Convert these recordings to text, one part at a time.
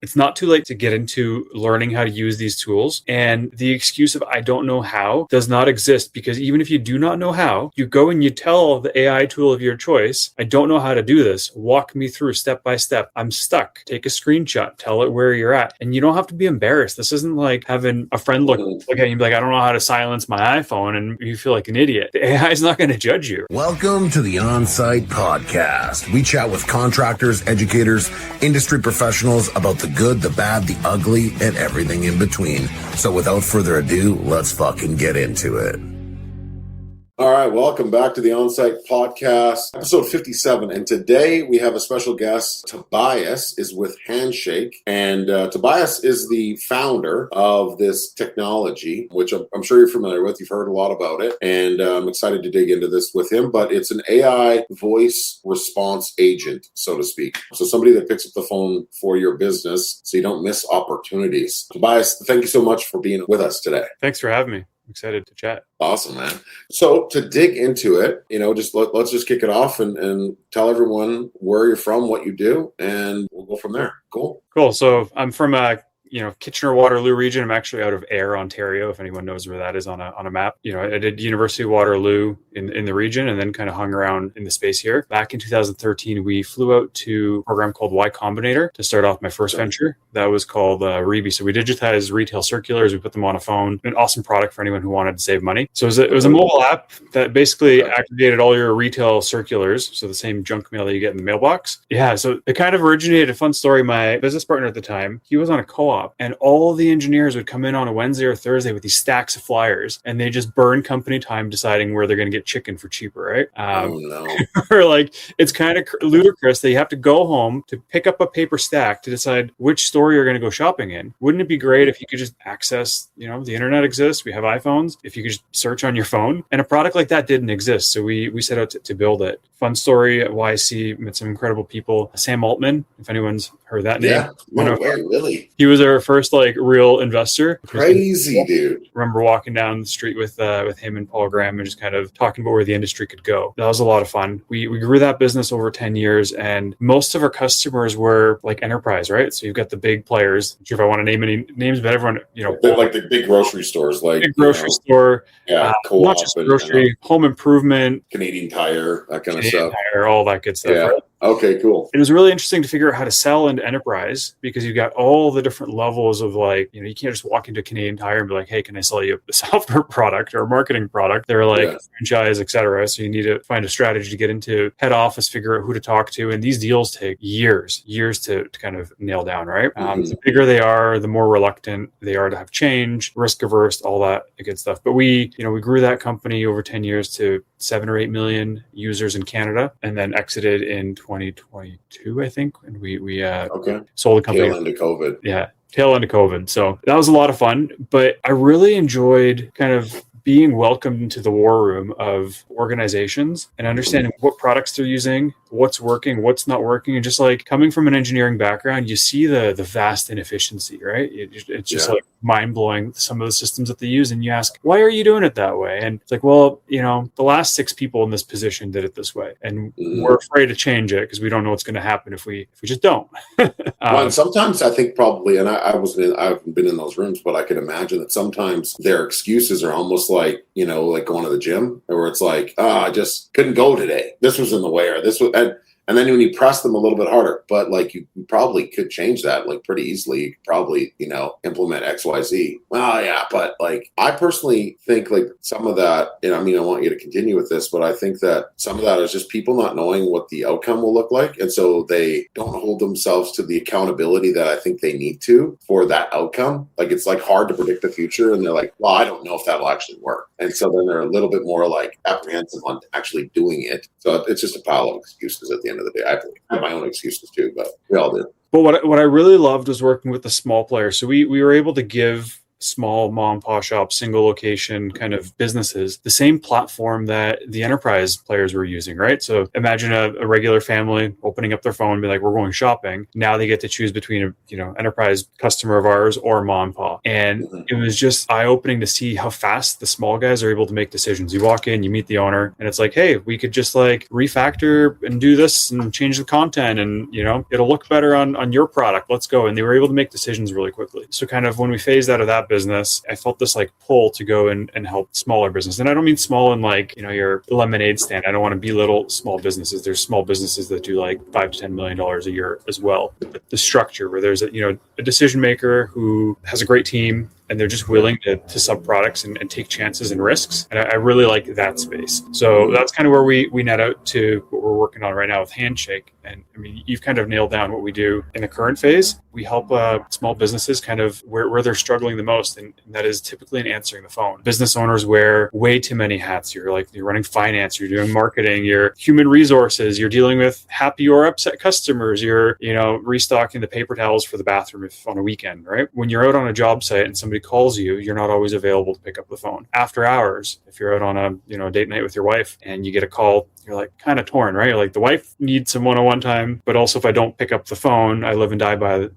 It's not too late to get into learning how to use these tools. And the excuse of I don't know how does not exist, because even if you do not know how, you go and you tell the AI tool of your choice, I don't know how to do this. Walk me through step by step. I'm stuck. Take a screenshot. Tell it where you're at. And you don't have to be embarrassed. This isn't like having a friend look at you and be like, I don't know how to silence my iPhone, and you feel like an idiot. The AI is not going to judge you. Welcome to the On-Site Podcast. We chat with contractors, educators, industry professionals about the good, the bad, the ugly, and everything in between. So without further ado, let's fucking get into it. All right, welcome back to the On-Site Podcast, episode 57. And today we have a special guest. Tobiasz is with Handshake. And Tobiasz is the founder of this technology, which I'm sure you're familiar with. You've heard a lot about it. And I'm excited to dig into this with him. But it's an AI voice response agent, so to speak. So somebody that picks up the phone for your business so you don't miss opportunities. Tobiasz, thank you so much for being with us today. Thanks for having me. Excited to chat. Awesome, man. So to dig into it, let's just kick it off and tell everyone where you're from, what you do, and we'll go from there. Cool. So I'm from Kitchener-Waterloo region. I'm actually out of Ayr, Ontario, if anyone knows where that is on a map. I did University of Waterloo in the region and then kind of hung around in the space here. Back in 2013, we flew out to a program called Y Combinator to start off my first venture. That was called Reby. So we digitized retail circulars. We put them on a phone. An awesome product for anyone who wanted to save money. So it was a mobile app that basically aggregated all your retail circulars. So the same junk mail that you get in the mailbox. Yeah. So it kind of originated, a fun story. My business partner at the time, he was on a co-op. And all the engineers would come in on a Wednesday or Thursday with these stacks of flyers, and they just burn company time deciding where they're going to get chicken for cheaper, right? Or like, it's kind of ludicrous that you have to go home to pick up a paper stack to decide which store you're going to go shopping in. Wouldn't it be great if you could just access, the internet exists, we have iPhones, if you could just search on your phone? And a product like that didn't exist. So we set out to build it. Fun story at YC, met some incredible people. Sam Altman, if anyone's heard that name. Yeah, no way, really? He was our first real investor. Crazy dude. Remember walking down the street with him and Paul Graham and just kind of talking about where the industry could go. That was a lot of fun. We grew that business over 10 years, and most of our customers were like enterprise, right? So you've got the big players. I'm sure if I want to name any names, but everyone, like the big grocery stores, like big grocery store, Co-op, not just grocery, home improvement, Canadian Tire, that kind of stuff. Tire, all that good stuff. Yeah. Right? Okay, cool. It was really interesting to figure out how to sell into enterprise, because you've got all the different levels of you can't just walk into Canadian Tire and be like, hey, can I sell you a software product or a marketing product? They're like franchise, et cetera. So you need to find a strategy to get into head office, figure out who to talk to. And these deals take years to kind of nail down, right? The bigger they are, the more reluctant they are to have change, risk averse, all that good stuff. But we grew that company over 10 years to 7 or 8 million users in Canada, and then exited in 2022, I think. And we sold the company. Tail end of COVID. Yeah. Tail end of COVID. So that was a lot of fun, but I really enjoyed kind of being welcomed into the war room of organizations and understanding what products they're using, what's working, what's not working. And just coming from an engineering background, you see the vast inefficiency, right? It's just mind blowing, some of the systems that they use. And you ask, why are you doing it that way? And it's the last 6 people in this position did it this way. And we're afraid to change it because we don't know what's going to happen if we just don't. And sometimes I think probably, and I haven't been in those rooms, but I can imagine that sometimes their excuses are almost like going to the gym, where it's I just couldn't go today. This was in the way, or this was, and then when you press them a little bit harder, but you probably could change that pretty easily. You could probably, implement XYZ. Well, yeah, but I personally think some of that, and I want you to continue with this, but I think that some of that is just people not knowing what the outcome will look like. And so they don't hold themselves to the accountability that I think they need to for that outcome. It's hard to predict the future. And they're well, I don't know if that'll actually work. And so then they're a little bit more apprehensive on actually doing it. So it's just a pile of excuses at the end of the day. I have my own excuses too, but we all do. But what I really loved was working with the small players. So we were able to give small mom and pop shop, single location kind of businesses, the same platform that the enterprise players were using, right? So imagine a regular family opening up their phone and be like, we're going shopping. Now they get to choose between a enterprise customer of ours or mom and pop. And it was just eye-opening to see how fast the small guys are able to make decisions. You walk in, you meet the owner, and it's like, hey, we could just like refactor and do this and change the content, and it'll look better on your product. Let's go. And they were able to make decisions really quickly. So kind of when we phased out of that business, I felt this like pull to go and help smaller business. And I don't mean small in like, your lemonade stand. I don't want to belittle small businesses. There's small businesses that do like $5 to $10 million a year as well. But the structure where there's a decision maker who has a great team, and they're just willing to sub products and take chances and risks. And I really like that space. So that's kind of where we net out to what we're working on right now with Handshake. And I mean, you've kind of nailed down what we do in the current phase. We help small businesses kind of where they're struggling the most. And that is typically in answering the phone. Business owners wear way too many hats. You're running finance, you're doing marketing, you're human resources, you're dealing with happy or upset customers, you're, restocking the paper towels for the bathroom if on a weekend, right? When you're out on a job site and somebody calls you, you're not always available to pick up the phone. After hours, if you're out on a date night with your wife and you get a call, you're like kind of torn, right? You're like, the wife needs some one-on-one time, but also if I don't pick up the phone, I live and die by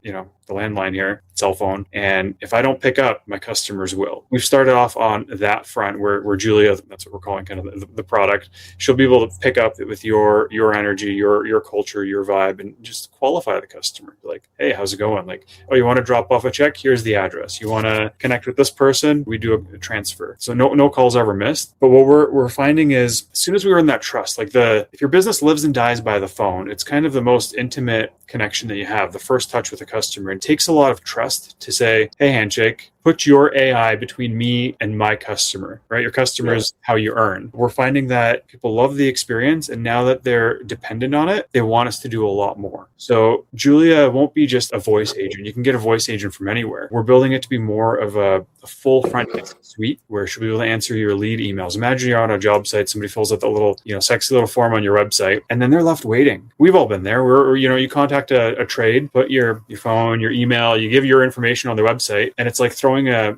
the landline here, cell phone. And if I don't pick up, my customers will. We've started off on that front where Julia, that's what we're calling kind of the product. She'll be able to pick up with your energy, your culture, your vibe, and just qualify the customer. Like, hey, how's it going? Like, oh, you want to drop off a check? Here's the address. You want to connect with this person? We do a transfer. So no calls ever missed. But what we're finding is as soon as we earn that trust, like if your business lives and dies by the phone, it's kind of the most intimate connection that you have, the first touch with a customer. It takes a lot of trust to say, hey, Handshake, put your AI between me and my customer, right? Your customer is how you earn. We're finding that people love the experience, and now that they're dependent on it, they want us to do a lot more. So Julia won't be just a voice agent. You can get a voice agent from anywhere. We're building it to be more of a full front-end suite where she'll be able to answer your lead emails. Imagine you're on a job site, somebody fills out the little, sexy little form on your website, and then they're left waiting. We've all been there where, you contact a trade, put your phone, your email, you give your information on their website, and it's like throwing a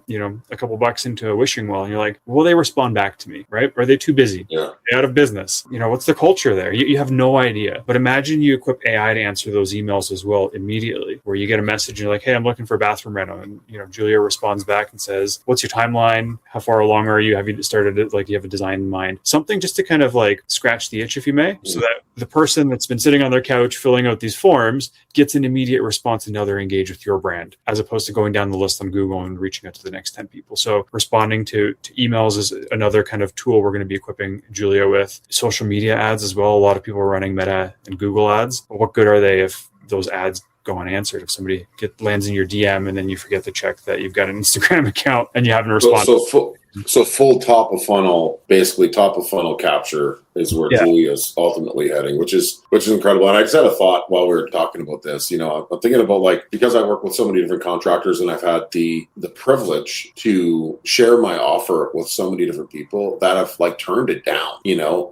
couple bucks into a wishing well, and you're like, will they respond back to me, right? Are they too busy? Yeah. They're out of business. What's the culture there? You have no idea. But imagine you equip AI to answer those emails as well immediately, where you get a message and you're like, hey, I'm looking for a bathroom reno. And, Julia responds back and says, what's your timeline? How far along are you? Have you started it? Like, you have a design in mind? Something just to kind of like scratch the itch, if you may, so that the person that's been sitting on their couch filling out these forms gets an immediate response, and now they're engaged with your brand, as opposed to going down the list on Google and reaching out to the next 10 people. So responding to emails is another kind of tool we're going to be equipping Julia with. Social media ads as well. A lot of people are running Meta and Google ads. But what good are they if those ads go unanswered? If somebody lands in your DM and then you forget to check that you've got an Instagram account and you haven't responded. So full top of funnel capture is where Julia's ultimately heading, which is incredible. And I just had a thought while we were talking about this. I'm thinking about, because I work with so many different contractors, and I've had the privilege to share my offer with so many different people that have turned it down,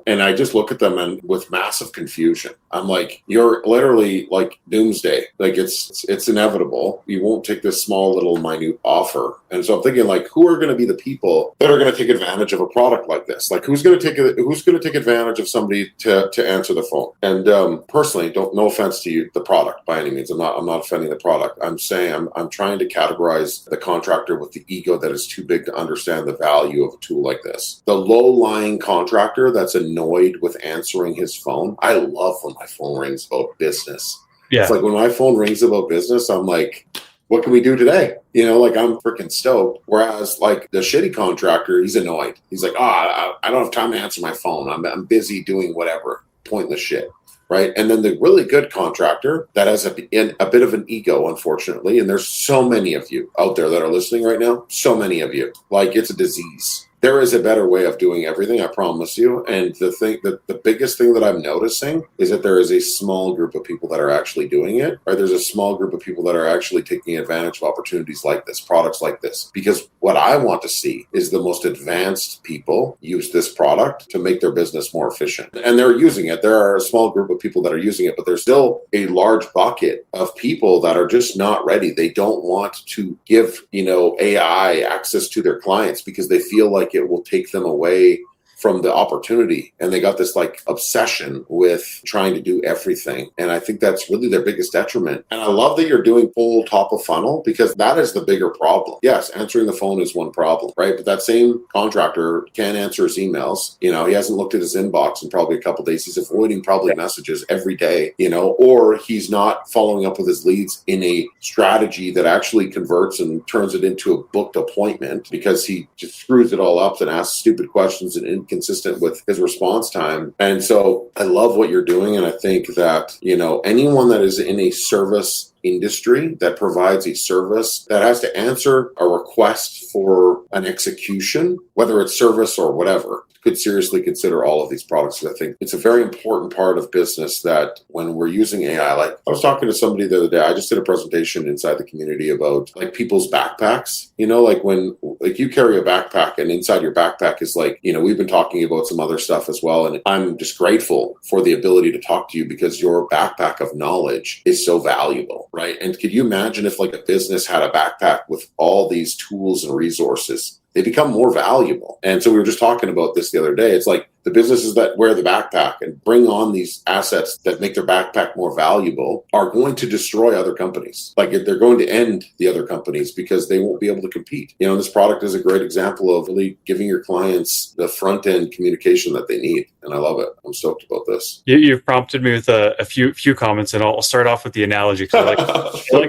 and I just look at them and with massive confusion. I'm like, you're literally doomsday. It's inevitable. You won't take this small little minute offer. And so I'm thinking who are going to be the people that are going to take advantage of a product like this? Who's going to take advantage of somebody to answer the phone? And personally, no offense to you, the product by any means. I'm not offending the product. I'm saying I'm trying to categorize the contractor with the ego that is too big to understand the value of a tool like this. The low-lying contractor that's annoyed with answering his phone. I love when my phone rings about business. Yeah. It's when my phone rings about business, I'm like, what can we do today? I'm freaking stoked. Whereas the shitty contractor, he's annoyed. He's like, I don't have time to answer my phone. I'm busy doing whatever, pointless shit. Right. And then the really good contractor that has a bit of an ego, unfortunately. And there's so many of you out there that are listening right now. So many of you. It's a disease. there is a better way of doing everything, I promise you. And the biggest thing that I'm noticing is that there is a small group of people that are actually doing it, right? There's a small group of people that are actually taking advantage of opportunities like this, products like this. Because what I want to see is the most advanced people use this product to make their business more efficient. And they're using it. There are a small group of people that are using it, but there's still a large bucket of people that are just not ready. They don't want to give, AI access to their clients because they feel like it will take them away from the opportunity. And they got this like obsession with trying to do everything. And I think that's really their biggest detriment. And I love that you're doing full top of funnel because that is the bigger problem. Yes, answering the phone is one problem, right? But that same contractor can't answer his emails. He hasn't looked at his inbox in probably a couple of days. He's avoiding probably messages every day, or he's not following up with his leads in a strategy that actually converts and turns it into a booked appointment because he just screws it all up and asks stupid questions and consistent with his response time. And so I love what you're doing. And I think that, anyone that is in a service industry that provides a service that has to answer a request for an execution, whether it's service or whatever, could seriously consider all of these products. I think it's a very important part of business that when we're using AI, like I was talking to somebody the other day, I just did a presentation inside the community about like people's backpacks, like when like you carry a backpack and inside your backpack is like, we've been talking about some other stuff as well. And I'm just grateful for the ability to talk to you because your backpack of knowledge is so valuable, right? And could you imagine if like a business had a backpack with all these tools and resources? They become more valuable. And so we were just talking about this the other day. It's like the businesses that wear the backpack and bring on these assets that make their backpack more valuable are going to destroy other companies. Like they're going to end the other companies because they won't be able to compete. This product is a great example of really giving your clients the front end communication that they need. And I love it. I'm stoked about this. You've prompted me with a few comments, and I'll start off with the analogy because I like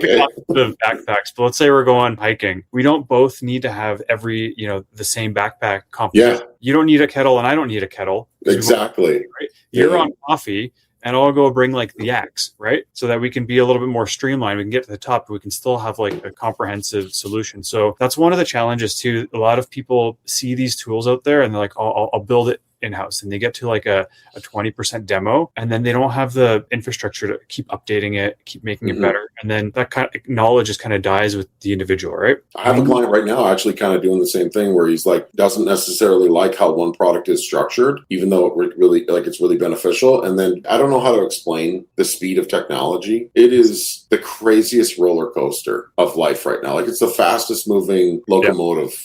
the concept of backpacks. But let's say we're going hiking. We don't both need to have every the same backpack composition. Yeah. You don't need a kettle and I don't need a kettle. Exactly. Right? You're on coffee and I'll go bring like the axe, right? So that we can be a little bit more streamlined. We can get to the top, but we can still have like a comprehensive solution. So that's one of the challenges too. A lot of people see these tools out there and they're like, oh, I'll build it in-house, and they get to like a 20% demo, and then they don't have the infrastructure to keep updating it, keep making it better. And then that kind of knowledge just kind of dies with the individual, right? I have a client right now actually kind of doing the same thing where he's like, doesn't necessarily like how one product is structured, even though it really like it's really beneficial. And then I don't know how to explain the speed of technology. It is the craziest roller coaster of life right now. Like it's the fastest moving locomotive. Yep.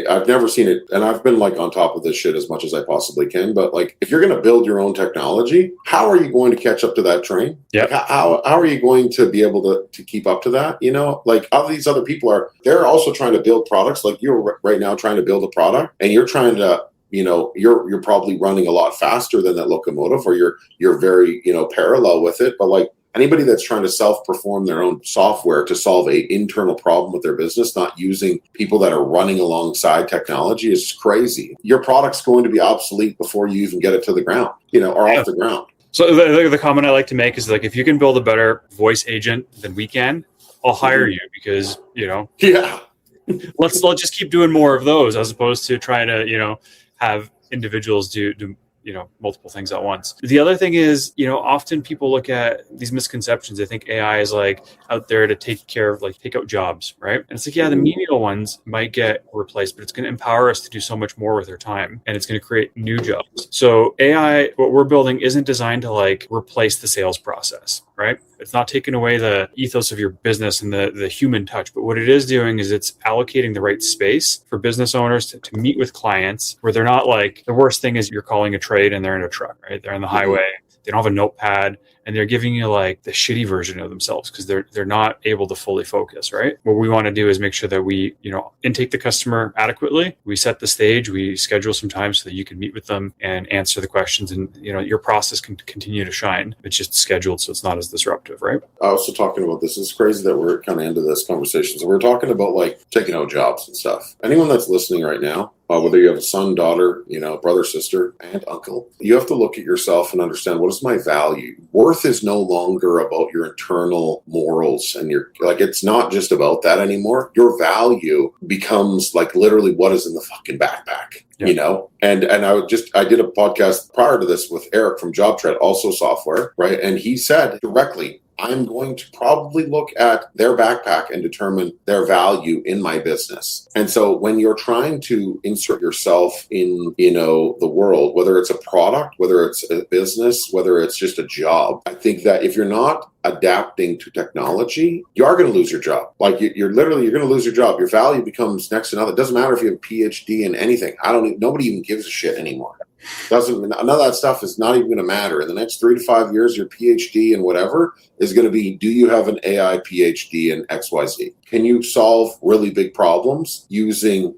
I've never seen it, and I've been like on top of this shit as much as I possibly can. But like, if you're going to build your own technology, how are you going to catch up to that train? Yeah. Like, how are you going to be able to keep up to that? Like all these other people they're also trying to build products. Like you're right now trying to build a product, and you're trying to, you're probably running a lot faster than that locomotive, or you're very, parallel with it. But like, anybody that's trying to self-perform their own software to solve an internal problem with their business, not using people that are running alongside technology, is crazy. Your product's going to be obsolete before you even get it to the ground, or off the ground. So the comment I like to make is like, if you can build a better voice agent than we can, I'll hire you because, Yeah. let's just keep doing more of those as opposed to trying to, have individuals do multiple things at once. The other thing is, often people look at these misconceptions. They think AI is like out there to take out jobs, right? And it's like, yeah, the menial ones might get replaced, but it's going to empower us to do so much more with our time, and it's going to create new jobs. So AI, what we're building, isn't designed to like replace the sales process, right? It's not taking away the ethos of your business and the human touch, but what it is doing is it's allocating the right space for business owners to meet with clients where they're not like, the worst thing is you're calling a trade and they're in a truck, right? They're on the highway. They don't have a notepad, and they're giving you like the shitty version of themselves because they're not able to fully focus, right? What we want to do is make sure that we, intake the customer adequately. We set the stage, we schedule some time so that you can meet with them and answer the questions, and your process can continue to shine. It's just scheduled so it's not as disruptive, right? I was also talking about this. It's crazy that we're kind of into this conversation. So we're talking about like taking out jobs and stuff. Anyone that's listening right now, whether you have a son, daughter, brother, sister, aunt, uncle, you have to look at yourself and understand, what is my value? Worth is no longer about your internal morals and it's not just about that anymore. Your value becomes like literally what is in the fucking backpack. And I did a podcast prior to this with Eric from JobTread, also software, right? And he said directly, I'm going to probably look at their backpack and determine their value in my business. And so when you're trying to insert yourself in, the world, whether it's a product, whether it's a business, whether it's just a job, I think that if you're not adapting to technology, you are going to lose your job. Like you're going to lose your job. Your value becomes next to nothing. It doesn't matter if you have a PhD in anything. Nobody even gives a shit anymore. None of that stuff is not even going to matter. In the next 3 to 5 years, your PhD and whatever is going to be, do you have an AI PhD in XYZ? Can you solve really big problems using,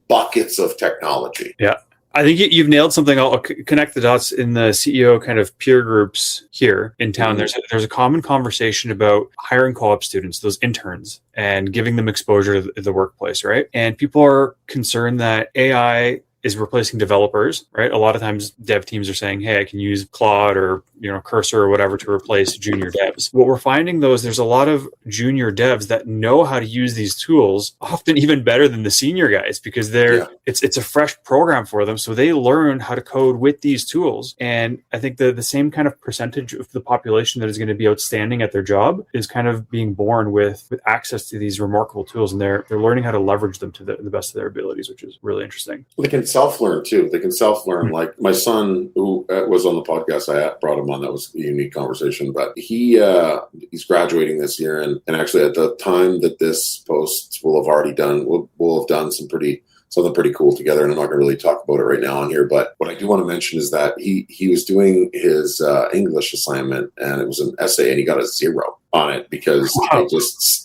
buckets of technology? Yeah. I think you've nailed something. I'll connect the dots in the CEO kind of peer groups here in town. Mm-hmm. There's a common conversation about hiring co-op students, those interns, and giving them exposure to the workplace, right? And people are concerned that AI is replacing developers, right? A lot of times dev teams are saying, hey, I can use Claude or, Cursor or whatever to replace junior devs. What we're finding though is there's a lot of junior devs that know how to use these tools, often even better than the senior guys, because it's a fresh program for them. So they learn how to code with these tools. And I think the same kind of percentage of the population that is going to be outstanding at their job is kind of being born with access to these remarkable tools. And they're learning how to leverage them to the best of their abilities, which is really interesting. They can self-learn too. They can self-learn. Mm-hmm. Like my son, who was on the podcast, I brought him on. That was a unique conversation. But he's graduating this year, and actually at the time that this post will have already done, we'll have done something pretty cool together. And I'm not going to really talk about it right now on here. But what I do want to mention is that he was doing his English assignment, and it was an essay, and he got a 0 on it because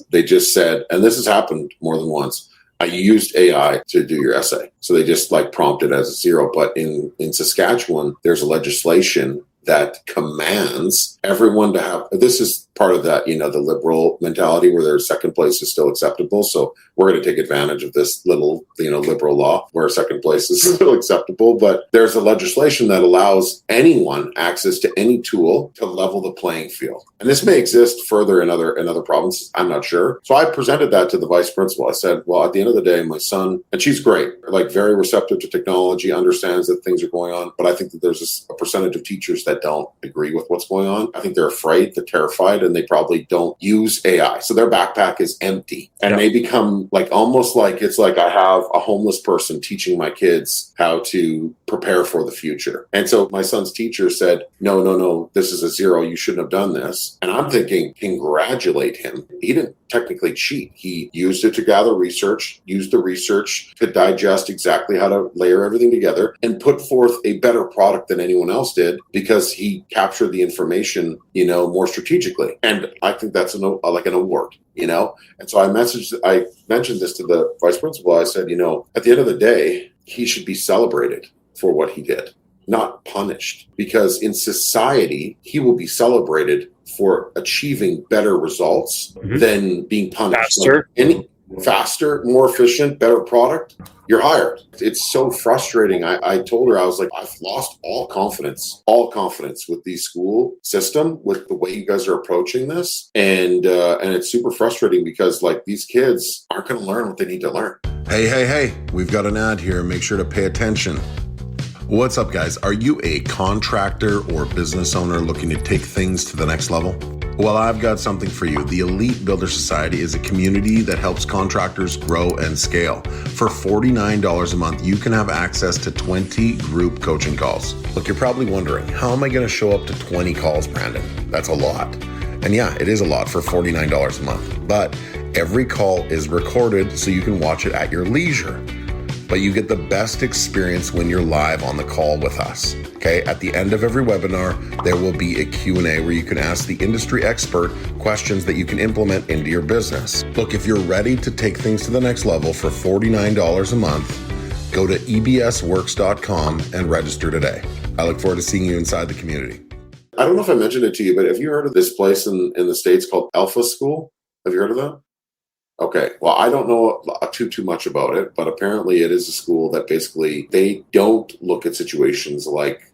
they just said, and this has happened more than once, I used AI to do your essay. So they just prompted as a 0. But in Saskatchewan, there's a legislation that commands everyone to have, this is part of that, the liberal mentality where their second place is still acceptable. So we're going to take advantage of this little, liberal law where second place is still acceptable. But there's a legislation that allows anyone access to any tool to level the playing field. And this may exist further in other provinces. I'm not sure. So I presented that to the vice principal. I said, well, at the end of the day, my son, and she's great, very receptive to technology, understands that things are going on. But I think that there's a percentage of teachers that don't agree with what's going on. I think they're afraid, they're terrified, and they probably don't use AI. So their backpack is empty. And they become almost like it's like I have a homeless person teaching my kids how to prepare for the future. And so my son's teacher said, no, this is a 0. You shouldn't have done this. And I'm thinking, congratulate him. He didn't technically cheat. He used it to gather research, used the research to digest exactly how to layer everything together and put forth a better product than anyone else did because he captured the information, more strategically. And I think that's an award, And so I mentioned this to the vice principal. I said, at the end of the day, he should be celebrated for what he did, not punished, because in society, he will be celebrated for achieving better results than being punished. Faster, more efficient, better product, you're hired. It's so frustrating. I told her, I was like, I've lost all confidence with the school system, with the way you guys are approaching this. And it's super frustrating because these kids aren't going to learn what they need to learn. Hey, we've got an ad here. Make sure to pay attention. What's up, guys? Are you a contractor or business owner looking to take things to the next level? Well, I've got something for you. The Elite Builder Society is a community that helps contractors grow and scale. For $49 a month, you can have access to 20 group coaching calls. Look, you're probably wondering, how am I going to show up to 20 calls, Brandon? That's a lot. And yeah, it is a lot for $49 a month. But every call is recorded so you can watch it at your leisure. But you get the best experience when you're live on the call with us. Okay, at the end of every webinar, there will be a Q&A where you can ask the industry expert questions that you can implement into your business. Look, if you're ready to take things to the next level for $49 a month, go to ebsworks.com and register today. I look forward to seeing you inside the community. I don't know if I mentioned it to you, but have you heard of this place in the States called Alpha School? Have you heard of that? Okay. Well, I don't know too much about it, but apparently it is a school that basically they don't look at situations like,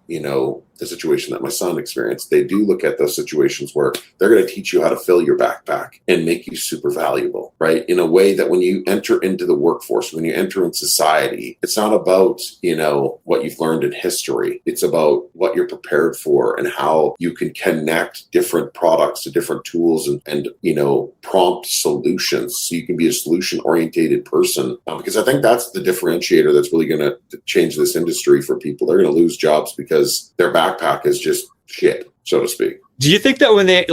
the situation that my son experienced. They do look at those situations where they're going to teach you how to fill your backpack and make you super valuable, right? In a way that when you enter into the workforce, when you enter in society, it's not about, what you've learned in history. It's about what you're prepared for and how you can connect different products to different tools and prompt solutions. So you can be a solution-oriented person. Because I think that's the differentiator that's really going to change this industry for people. They're going to lose jobs because their backpack is just shit, so to speak. Do you think that when they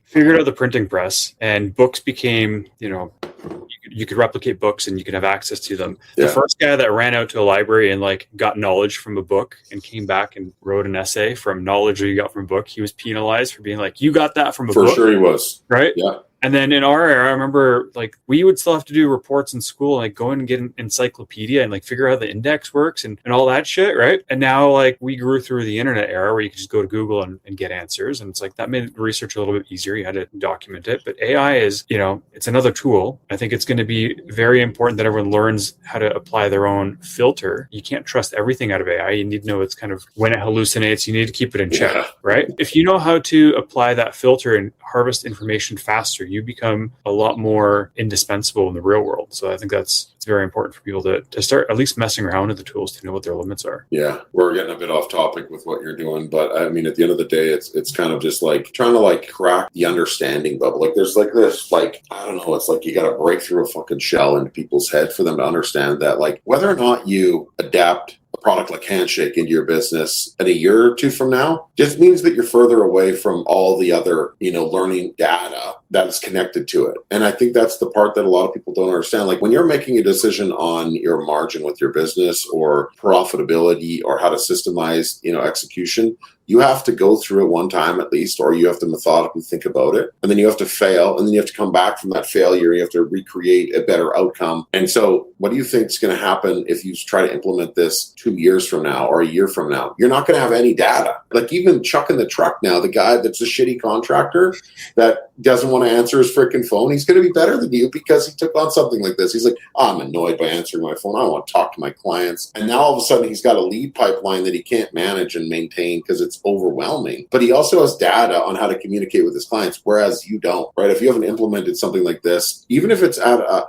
figured out the printing press and books became, you could replicate books and you could have access to them. Yeah. The first guy that ran out to a library and got knowledge from a book and came back and wrote an essay from knowledge that he got from a book, he was penalized for being you got that from a book. For sure he was. Right? Yeah. And then in our era, I remember we would still have to do reports in school, go in and get an encyclopedia and figure out how the index works and all that shit, right? And now we grew through the internet era where you could just go to Google and get answers. And it's that made research a little bit easier. You had to document it. But AI is, it's another tool. I think it's going to be very important that everyone learns how to apply their own filter. You can't trust everything out of AI. You need to know it's when it hallucinates, you need to keep it in check, right? If you know how to apply that filter and harvest information faster, you become a lot more indispensable in the real world. So I think it's very important for people to start at least messing around with the tools to know what their limits are. Yeah, we're getting a bit off topic with what you're doing, but I mean, at the end of the day, it's kind of just trying to crack the understanding bubble. There's this, I don't know, it's you got to break through a fucking shell into people's head for them to understand that whether or not you adapt a product like Handshake into your business in a year or two from now just means that you're further away from all the other, learning data that is connected to it. And I think that's the part that a lot of people don't understand. When you're making a decision on your margin with your business or profitability or how to systemize, execution, you have to go through it one time at least, or you have to methodically think about it. And then you have to fail. And then you have to come back from that failure. You have to recreate a better outcome. And so what do you think is going to happen if you try to implement this 2 years from now or a year from now? You're not going to have any data. Even Chuck in the truck now, the guy that's a shitty contractor that doesn't want to answer his freaking phone, he's going to be better than you because he took on something like this. He's I'm annoyed by answering my phone. I want to talk to my clients. And now all of a sudden he's got a lead pipeline that he can't manage and maintain because it's overwhelming. But he also has data on how to communicate with his clients, whereas you don't, right? If you haven't implemented something like this, even if it's at a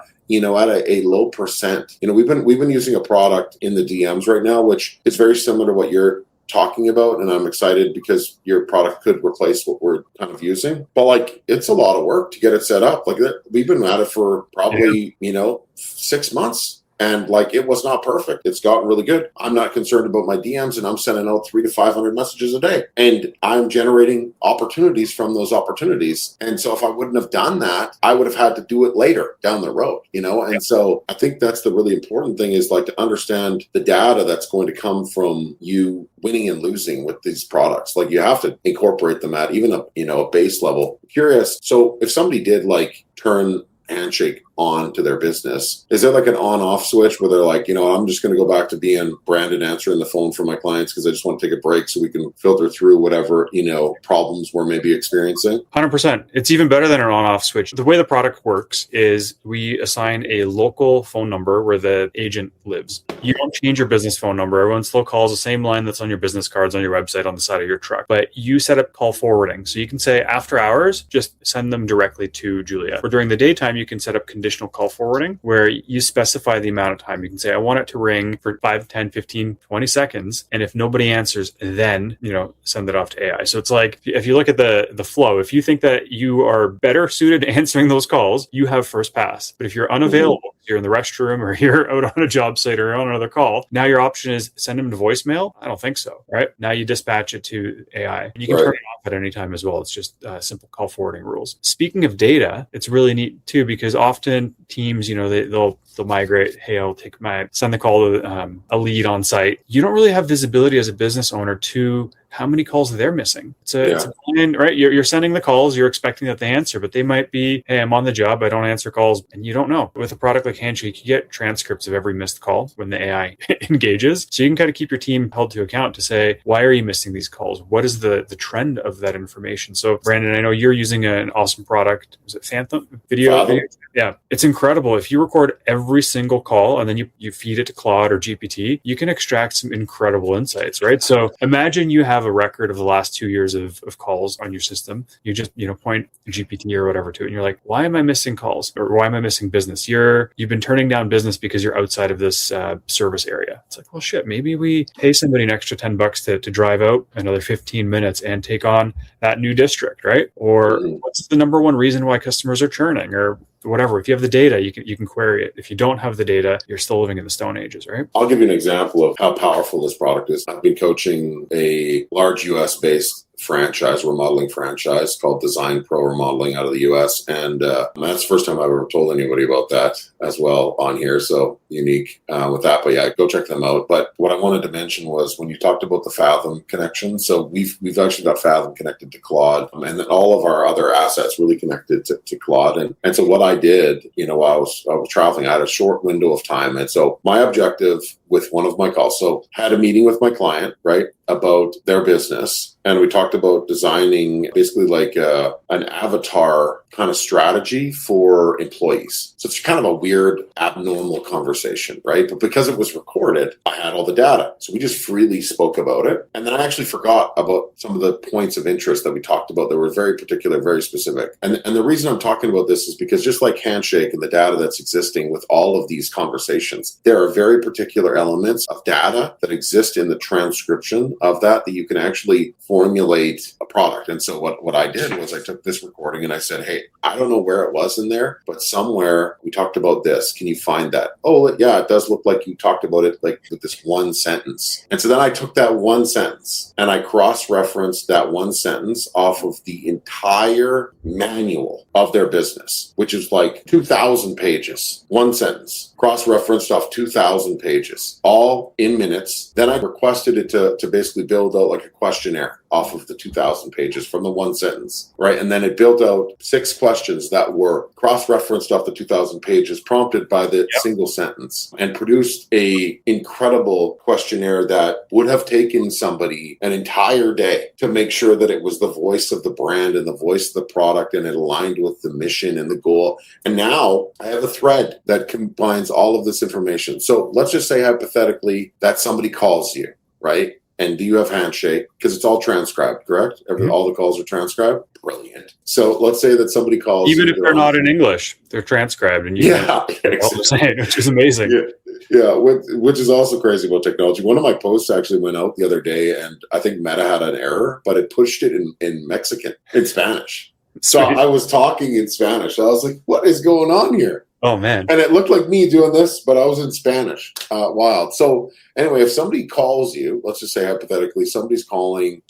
low percent, we've been using a product in the DMs right now, which is very similar to what you're talking about, and I'm excited because your product could replace what we're kind of using. But it's a lot of work to get it set up. We've been at it for probably 6 months. And it was not perfect. It's gotten really good. I'm not concerned about my DMs, and I'm sending out 300 to 500 messages a day. And I'm generating opportunities from those opportunities. And so if I wouldn't have done that, I would have had to do it later down the road, And so I think that's the really important thing is to understand the data that's going to come from you winning and losing with these products. You have to incorporate them at even a base level. Curious. So if somebody did turn Handshake on to their business, is there an on-off switch where they're I'm just going to go back to being branded answering the phone for my clients because I just want to take a break so we can filter through whatever problems we're maybe experiencing? 100%. It's even better than an on-off switch. The way the product works is we assign a local phone number where the agent lives. You don't change your business phone number. Everyone still calls the same line that's on your business cards on your website on the side of your truck, but you set up call forwarding. So you can say after hours, just send them directly to Julia. Or during the daytime, you can set up conditional call forwarding where you specify the amount of time. You can say, I want it to ring for 5, 10, 15, 20 seconds. And if nobody answers, then, send it off to AI. So it's if you look at the flow, if you think that you are better suited to answering those calls, you have first pass. But if you're unavailable, you're in the restroom or you're out on a job site or on another call, now your option is send them to voicemail. I don't think so, right? Now you dispatch it to AI. And you can turn it off at any time as well. It's just simple call forwarding rules. Speaking of data, it's really neat too, because often teams, they'll migrate. Hey, I'll send the call to a lead on site. You don't really have visibility as a business owner to how many calls they're missing. It's a blind, right? You're sending the calls, you're expecting that they answer, but they might be, hey, I'm on the job, I don't answer calls, and you don't know. With a product like Handshake, you get transcripts of every missed call when the AI engages. So you can kind of keep your team held to account to say, why are you missing these calls? What is the trend of that information? So Brandon, I know you're using an awesome product. Was it Phantom video? Yeah, it's incredible. If you record every single call and then you feed it to Claude or GPT, you can extract some incredible insights, right? So imagine you have a record of the last 2 years of calls on your system. You just, point GPT or whatever to it, and you're like, why am I missing calls? Or why am I missing business? You've been turning down business because you're outside of this service area. It's like, well, shit, maybe we pay somebody an extra $10 to drive out another 15 minutes and take on that new district, right? Or what's the number one reason why customers are churning, or whatever. If you have the data, you can query it. If you don't have the data, you're still living in the Stone Ages, right? I'll give you an example of how powerful this product is. I've been coaching a large US-based remodeling franchise called Design Pro Remodeling out of the US. And that's the first time I've ever told anybody about that as well on here. So unique with that. But yeah, go check them out. But what I wanted to mention was when you talked about the Fathom connection. So we've actually got Fathom connected to Claude, and then all of our other assets really connected to Claude. And so what I did, while I was traveling, I had a short window of time. And so my objective with one of my calls, so had a meeting with my client, right, about their business. And we talked about designing basically like an avatar kind of strategy for employees. So it's kind of a weird, abnormal conversation, right? But because it was recorded, I had all the data. So we just freely spoke about it. And then I actually forgot about some of the points of interest that we talked about that were very particular, very specific. And the reason I'm talking about this is because just like Handshake and the data that's existing with all of these conversations, there are very particular elements of data that exist in the transcription of that you can actually formulate a product. And so what I did was I took this recording and I said, hey, I don't know where it was in there, but somewhere we talked about this. Can you find that? Oh, yeah, it does look like you talked about it like with this one sentence. And so then I took that one sentence and I cross-referenced that one sentence off of the entire manual of their business, which is like 2,000 pages, one sentence, cross-referenced off 2,000 pages, all in minutes. Then I requested it to basically build out like a questionnaire off of the 2,000 pages from the one sentence, right? And then it built out 6 questions that were cross-referenced off the 2,000 pages, prompted by the single sentence, and produced a incredible questionnaire that would have taken somebody an entire day to make sure that it was the voice of the brand and the voice of the product, and it aligned with the mission and the goal. And now I have a thread that combines all of this information. So let's just say hypothetically that somebody calls you, right? And do you have Handshake? Because it's all transcribed, correct? All the calls are transcribed? Brilliant. So let's say that somebody calls. Even if they're not in English, they're transcribed. And you can exactly. Saying, which is amazing. Yeah, which is also crazy about technology. One of my posts actually went out the other day, and I think Meta had an error, but it pushed it in Mexican, in Spanish. So I was talking in Spanish. I was like, what is going on here? Oh, man. And it looked like me doing this, but I was in Spanish. Wild. So anyway, if somebody calls you, let's just say hypothetically, somebody's calling,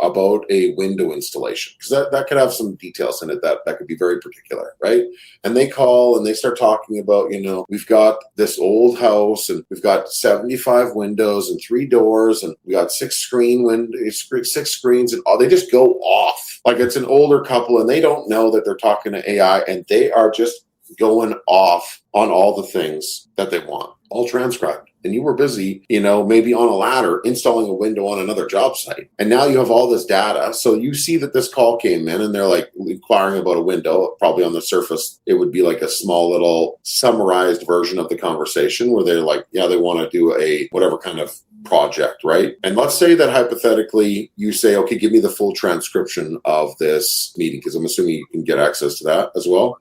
about a window installation, because that could have some details in it that could be very particular, right? And they call and they start talking about, we've got this old house and we've got 75 windows and 3 doors and we got 6 screens and all. They just go off like it's an older couple and they don't know that they're talking to AI, and they are just going off on all the things that they want, all transcribed. And you were busy, maybe on a ladder installing a window on another job site. And now you have all this data. So you see that this call came in and they're like inquiring about a window. Probably on the surface, it would be like a small little summarized version of the conversation where they're like, yeah, they want to do a whatever kind of project, right? And let's say that hypothetically you say, okay, give me the full transcription of this meeting, because I'm assuming you can get access to that as well.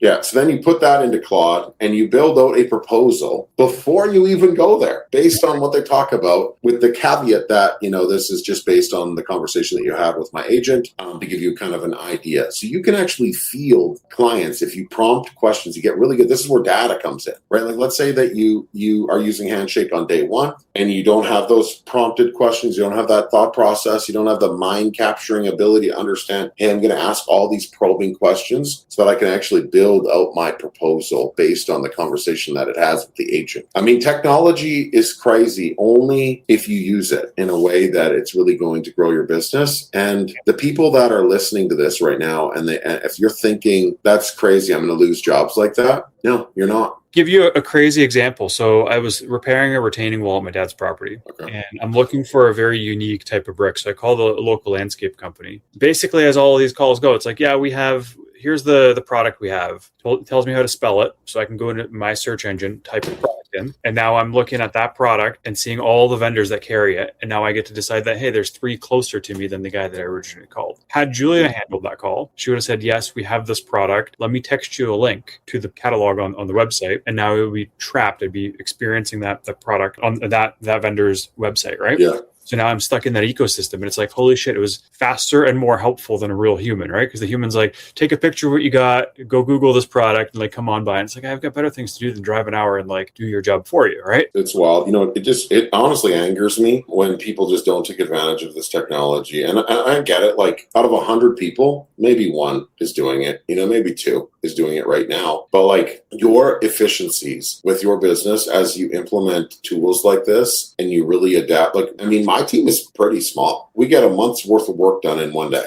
Yeah. So then you put that into Claude and you build out a proposal before you even go there, based on what they talk about, with the caveat that, this is just based on the conversation that you had with my agent, to give you kind of an idea. So you can actually field clients if you prompt questions. You get really good. This is where data comes in, right? Like let's say that you are using Handshake on day 1 and you don't have those prompted questions. You don't have that thought process. You don't have the mind capturing ability to understand, hey, I'm going to ask all these probing questions so that I can actually build out my proposal based based on the conversation that it has with the agent. I mean, technology is crazy only if you use it in a way that it's really going to grow your business. And the people that are listening to this right now, and if you're thinking, that's crazy, I'm going to lose jobs like that. No, you're not. Give you a crazy example. So I was repairing a retaining wall at my dad's property, and I'm looking for a very unique type of brick. So I called a local landscape company. Basically, as all of these calls go, it's like, yeah, here's the product we have. It tells me how to spell it. So I can go into my search engine, type the product in. And now I'm looking at that product and seeing all the vendors that carry it. And now I get to decide that, hey, there's 3 closer to me than the guy that I originally called. Had Julia handled that call, she would have said, yes, we have this product. Let me text you a link to the catalog on the website. And now it would be trapped. I'd be experiencing that product on that vendor's website, right? Yeah. So now I'm stuck in that ecosystem, and it's like, holy shit, it was faster and more helpful than a real human, right? Because the human's like, take a picture of what you got, go Google this product, and like, come on by. And it's like, I've got better things to do than drive an hour and like do your job for you, right? It's wild. It honestly angers me when people just don't take advantage of this technology. And I get it. Like, out of 100 people, maybe 1 is doing it. Maybe 2 is doing it right now. But like, your efficiencies with your business as you implement tools like this and you really adapt. Like, I mean, my team is pretty small. We get a month's worth of work done in one day,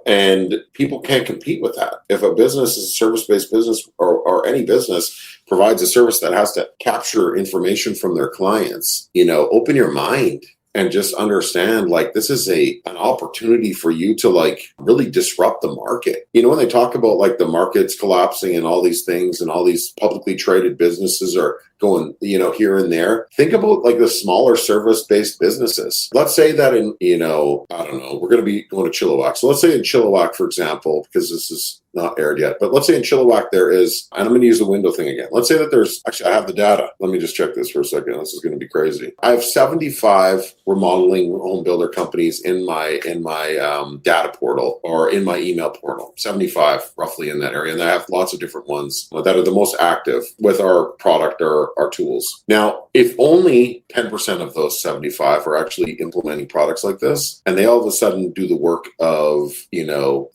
and people can't compete with that. If a business is a service-based business or any business provides a service that has to capture information from their clients, open your mind and just understand, like, this is an opportunity for you to like really disrupt the market. When they talk about like the markets collapsing and all these things and all these publicly traded businesses are going, here and there, think about like the smaller service-based businesses. Let's say that in, I don't know, we're going to be going to Chilliwack. So let's say in Chilliwack, for example, because this is not aired yet, but let's say in Chilliwack there is, and I'm going to use the window thing again. Let's say that there's, actually I have the data. Let me just check this for a second. This is going to be crazy. I have 75 remodeling home builder companies in my data portal or in my email portal, 75 roughly in that area. And I have lots of different ones that are the most active with our product or our tools. Now, if only 10% of those 75 are actually implementing products like this, and they all of a sudden do the work of,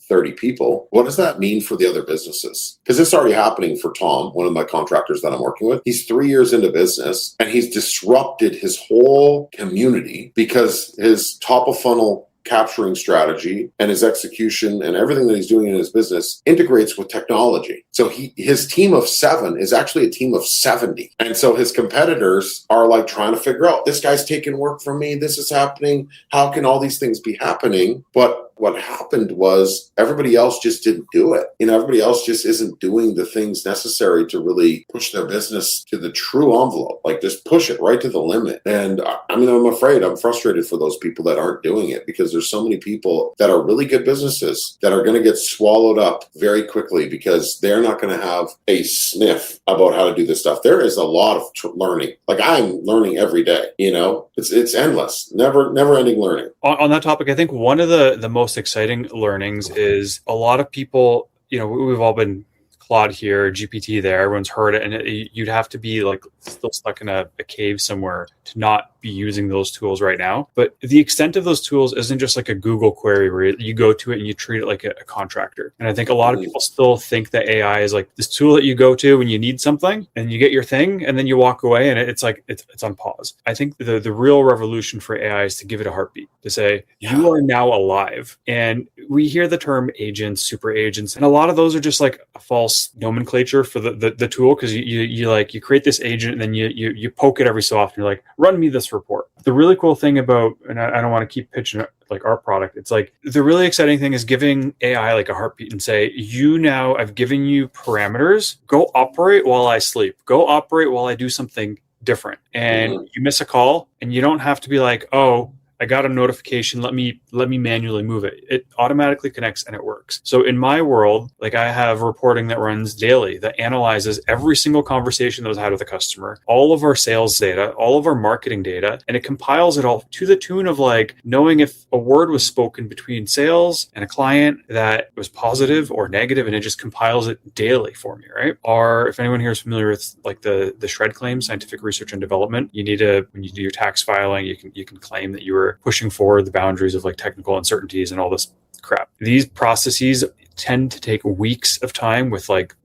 30 people, what does that mean for the other businesses? Because it's already happening for Tom, one of my contractors that I'm working with. He's 3 years into business and he's disrupted his whole community because his top of funnel capturing strategy and his execution and everything that he's doing in his business integrates with technology. So his team of 7 is actually a team of 70. And so his competitors are like trying to figure out, this guy's taking work from me. This is happening. How can all these things be happening? But what happened was everybody else just didn't do it. Everybody else just isn't doing the things necessary to really push their business to the true envelope, like just push it right to the limit. And I'm frustrated for those people that aren't doing it, because there's so many people that are really good businesses that are going to get swallowed up very quickly because they're not going to have a sniff about how to do this stuff. There is a lot of learning. Like, I'm learning every day, it's endless, never ending learning. On that topic, I think one of the most exciting learnings is a lot of people, we've all been Claude here, GPT there, everyone's heard it, and you'd have to be like still stuck in a cave somewhere to not be using those tools right now. But the extent of those tools isn't just like a Google query where you go to it and you treat it like a contractor. And I think a lot of people still think that AI is like this tool that you go to when you need something and you get your thing and then you walk away and it's like it's on pause. I think the real revolution for AI is to give it a heartbeat, to say, you are now alive. And we hear the term agents, super agents, and a lot of those are just like a false nomenclature for the tool, because you create this agent and then you poke it every so often. You're like, run me this report. The really cool thing about, and I don't want to keep pitching like our product, it's like the really exciting thing is giving AI like a heartbeat and say, I've given you parameters, go operate while I sleep, go operate while I do something different. And you miss a call and you don't have to be like, oh, I got a notification, let me manually move it. It automatically connects and it works. So in my world, like, I have reporting that runs daily that analyzes every single conversation that was had with a customer, all of our sales data, all of our marketing data, and it compiles it all to the tune of like knowing if a word was spoken between sales and a client that was positive or negative, and it just compiles it daily for me, right? Or if anyone here is familiar with like the SHRED claim, scientific research and development, when you do your tax filing, you can claim that you were pushing forward the boundaries of like technical uncertainties and all this crap. These processes tend to take weeks of time with like,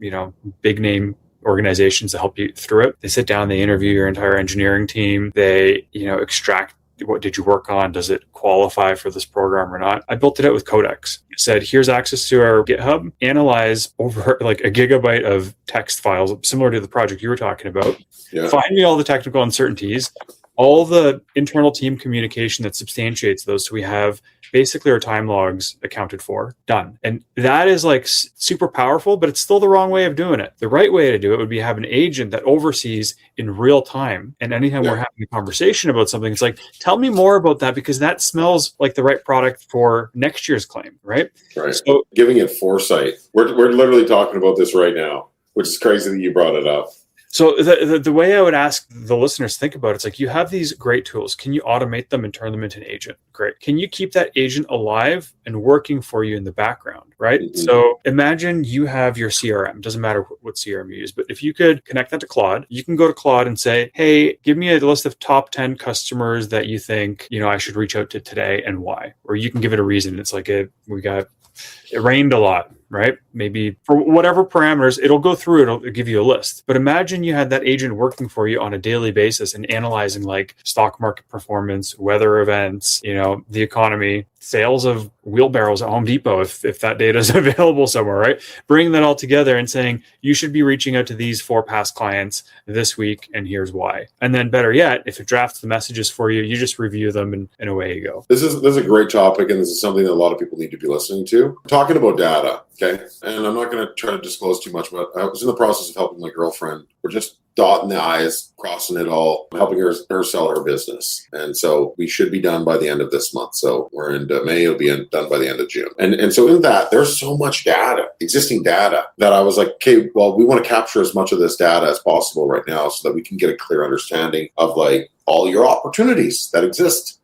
big name organizations to help you through it. They sit down, they interview your entire engineering team. They, extract what did you work on? Does it qualify for this program or not? I built it out with Codex. It said, here's access to our GitHub. Analyze over like a gigabyte of text files, similar to the project you were talking about. Yeah. Find me all the technical uncertainties, all the internal team communication that substantiates those. So we have basically our time logs accounted for, done. And that is like super powerful, but it's still the wrong way of doing it. The right way to do it would be have an agent that oversees in real time. And anytime we're having a conversation about something, it's like, tell me more about that, because that smells like the right product for next year's claim, right? Right. So giving it foresight. We're literally talking about this right now, which is crazy that you brought it up. So the way I would ask the listeners to think about it, it's like, you have these great tools. Can you automate them and turn them into an agent? Great. Can you keep that agent alive and working for you in the background, right? Mm-hmm. So imagine you have your CRM. Doesn't matter what CRM you use, but if you could connect that to Claude, you can go to Claude and say, hey, give me a list of top 10 customers that you think, I should reach out to today and why. Or you can give it a reason. It's like, it rained a lot, right? Maybe for whatever parameters, it'll go through, it'll give you a list. But imagine you had that agent working for you on a daily basis and analyzing like stock market performance, weather events, the economy, sales of wheelbarrows at Home Depot, if that data is available somewhere, right? Bringing that all together and saying, you should be reaching out to these 4 past clients this week, and here's why. And then better yet, if it drafts the messages for you, you just review them and away you go. This is a great topic, and this is something that a lot of people need to be listening to. Talking about data, okay? And I'm not going to try to disclose too much, but I was in the process of helping my girlfriend. We're just dotting the I's, crossing it all, helping her sell her business. And so we should be done by the end of this month. So we're into May, it'll be done by the end of June. And so in that, there's so much data, existing data, that I was like, okay, well, we want to capture as much of this data as possible right now so that we can get a clear understanding of like all your opportunities that exist.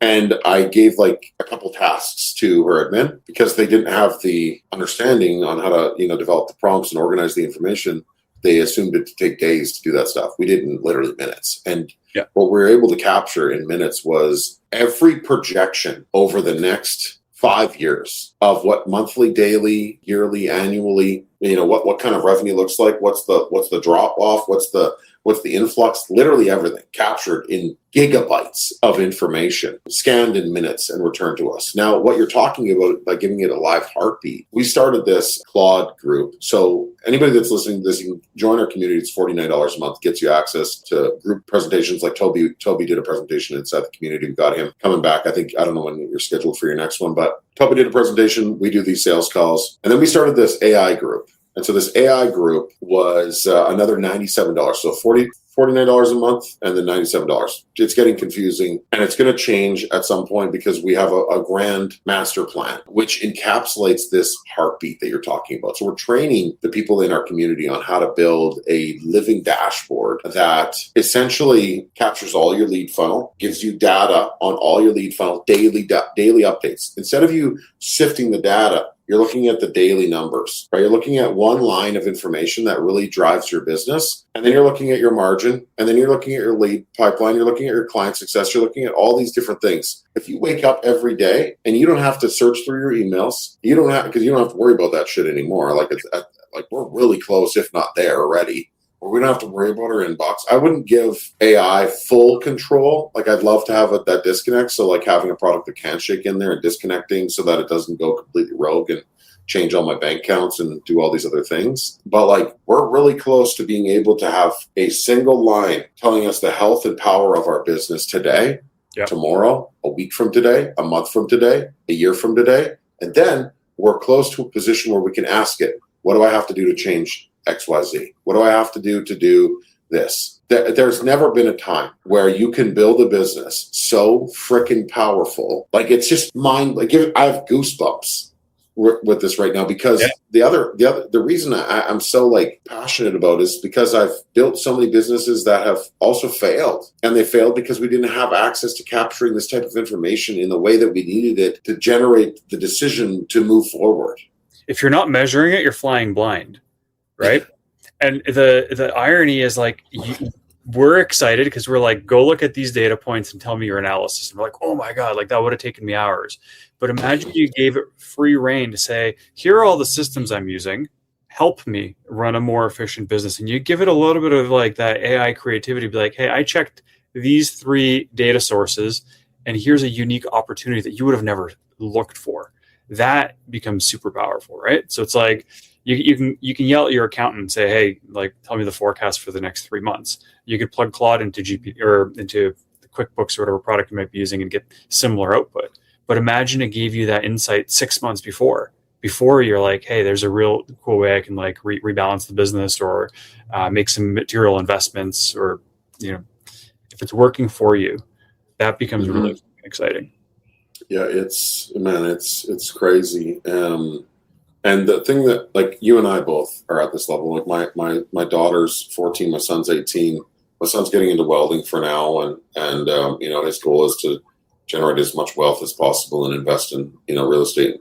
And I gave like a couple tasks to her admin because they didn't have the understanding on how to, develop the prompts and organize the information. They assumed it to take days to do that stuff. We did in literally minutes. And what we were able to capture in minutes was every projection over the next 5 years of what monthly, daily, yearly, annually, what kind of revenue looks like, what's the drop off, what's the influx, literally everything captured in gigabytes of information, scanned in minutes and returned to us. Now, what you're talking about by giving it a live heartbeat, we started this Claude group. So anybody that's listening to this, you can join our community. It's $49 a month, gets you access to group presentations like Toby. Toby did a presentation inside the community. We got him coming back. I don't know when you're scheduled for your next one, but Toby did a presentation. We do these sales calls. And then we started this AI group. And so this AI group was another $97. So $49 a month and then $97. It's getting confusing, and it's going to change at some point because we have a grand master plan, which encapsulates this heartbeat that you're talking about. So we're training the people in our community on how to build a living dashboard that essentially captures all your lead funnel, gives you data on all your lead funnel, daily updates. Instead of you sifting the data, you're looking at the daily numbers, right? You're looking at one line of information that really drives your business. And then you're looking at your margin. And then you're looking at your lead pipeline. You're looking at your client success. You're looking at all these different things. If you wake up every day and you don't have to search through your emails, because you don't have to worry about that shit anymore. Like we're really close, if not there already. Or we don't have to worry about our inbox. I wouldn't give AI full control. Like I'd love to have that disconnect. So like having a product like Handshake in there and disconnecting so that it doesn't go completely rogue and change all my bank accounts and do all these other things. But like we're really close to being able to have a single line telling us the health and power of our business today, tomorrow, a week from today, a month from today, a year from today. And then we're close to a position where we can ask it, what do I have to do to change XYZ? What do I have to do this? There's never been a time where you can build a business so freaking powerful. Like it's just I have goosebumps with this right now because the reason I'm so like passionate about it is because I've built so many businesses that have also failed, and they failed because we didn't have access to capturing this type of information in the way that we needed it to generate the decision to move forward. If you're not measuring it, you're flying blind. Right. And the irony is like, we're excited because we're like, go look at these data points and tell me your analysis. And we're like, oh my God, like that would have taken me hours. But imagine you gave it free reign to say, here are all the systems I'm using. help me run a more efficient business. And you give it a little bit of like that AI creativity, be like, hey, I checked these 3 data sources and here's a unique opportunity that you would have never looked for. That becomes super powerful, right? So it's like you can yell at your accountant and say, hey, like, tell me the forecast for the next 3 months. You could plug Claude into GP or into QuickBooks or whatever product you might be using and get similar output. But imagine it gave you that insight 6 months before you're like, hey, there's a real cool way I can like rebalance the business or make some material investments, or, you know, if it's working for you, that becomes really exciting. Yeah, it's crazy. And the thing that, like, you and I both are at this level. Like my daughter's 14, my son's 18. My son's getting into welding for now, and you know, his goal is to generate as much wealth as possible and invest in, you know, real estate,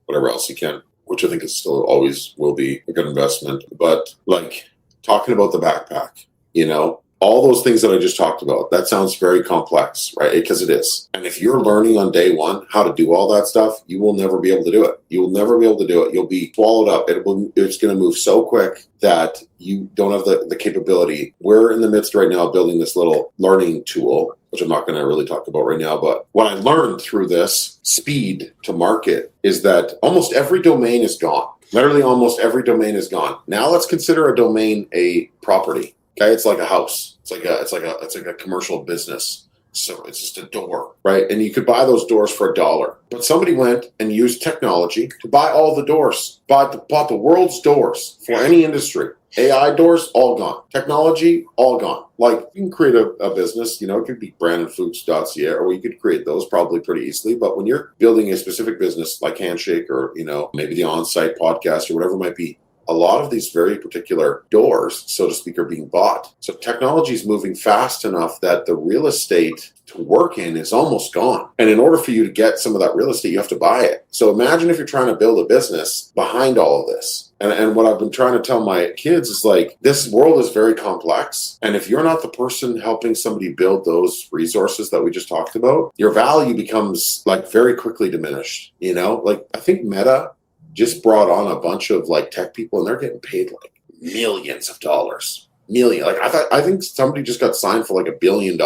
whatever else he can, which I think is still always will be a good investment. But like talking about the backpack, you know, all those things that I just talked about, that sounds very complex, right? Because it is. And if you're learning on day one how to do all that stuff, you will never be able to do it. You will never be able to do it. You'll be swallowed up. It's going to move so quick that you don't have the capability. We're in the midst right now of building this little learning tool, which I'm not going to really talk about right now. But what I learned through this speed to market is that almost every domain is gone. Literally almost every domain is gone. Now let's consider a domain a property. Okay, it's like a house. It's like a commercial business. So it's just a door, right? And you could buy those doors for $1. But somebody went and used technology to buy all the doors, bought the world's doors for any industry. AI doors, all gone. Technology, all gone. Like, you can create a business, you know, it could be brandonfuchs.ca, or you could create those probably pretty easily. But when you're building a specific business like Handshake, or, you know, maybe the on-site podcast or whatever it might be, a lot of these very particular doors, so to speak, are being bought. So technology is moving fast enough that the real estate to work in is almost gone. And in order for you to get some of that real estate, you have to buy it. So imagine if you're trying to build a business behind all of this. And what I've been trying to tell my kids is, like, this world is very complex. And if you're not the person helping somebody build those resources that we just talked about, your value becomes like very quickly diminished. You know, like, I think Meta just brought on a bunch of like tech people, and they're getting paid like millions of dollars. Like, I think somebody just got signed for like $1 billion,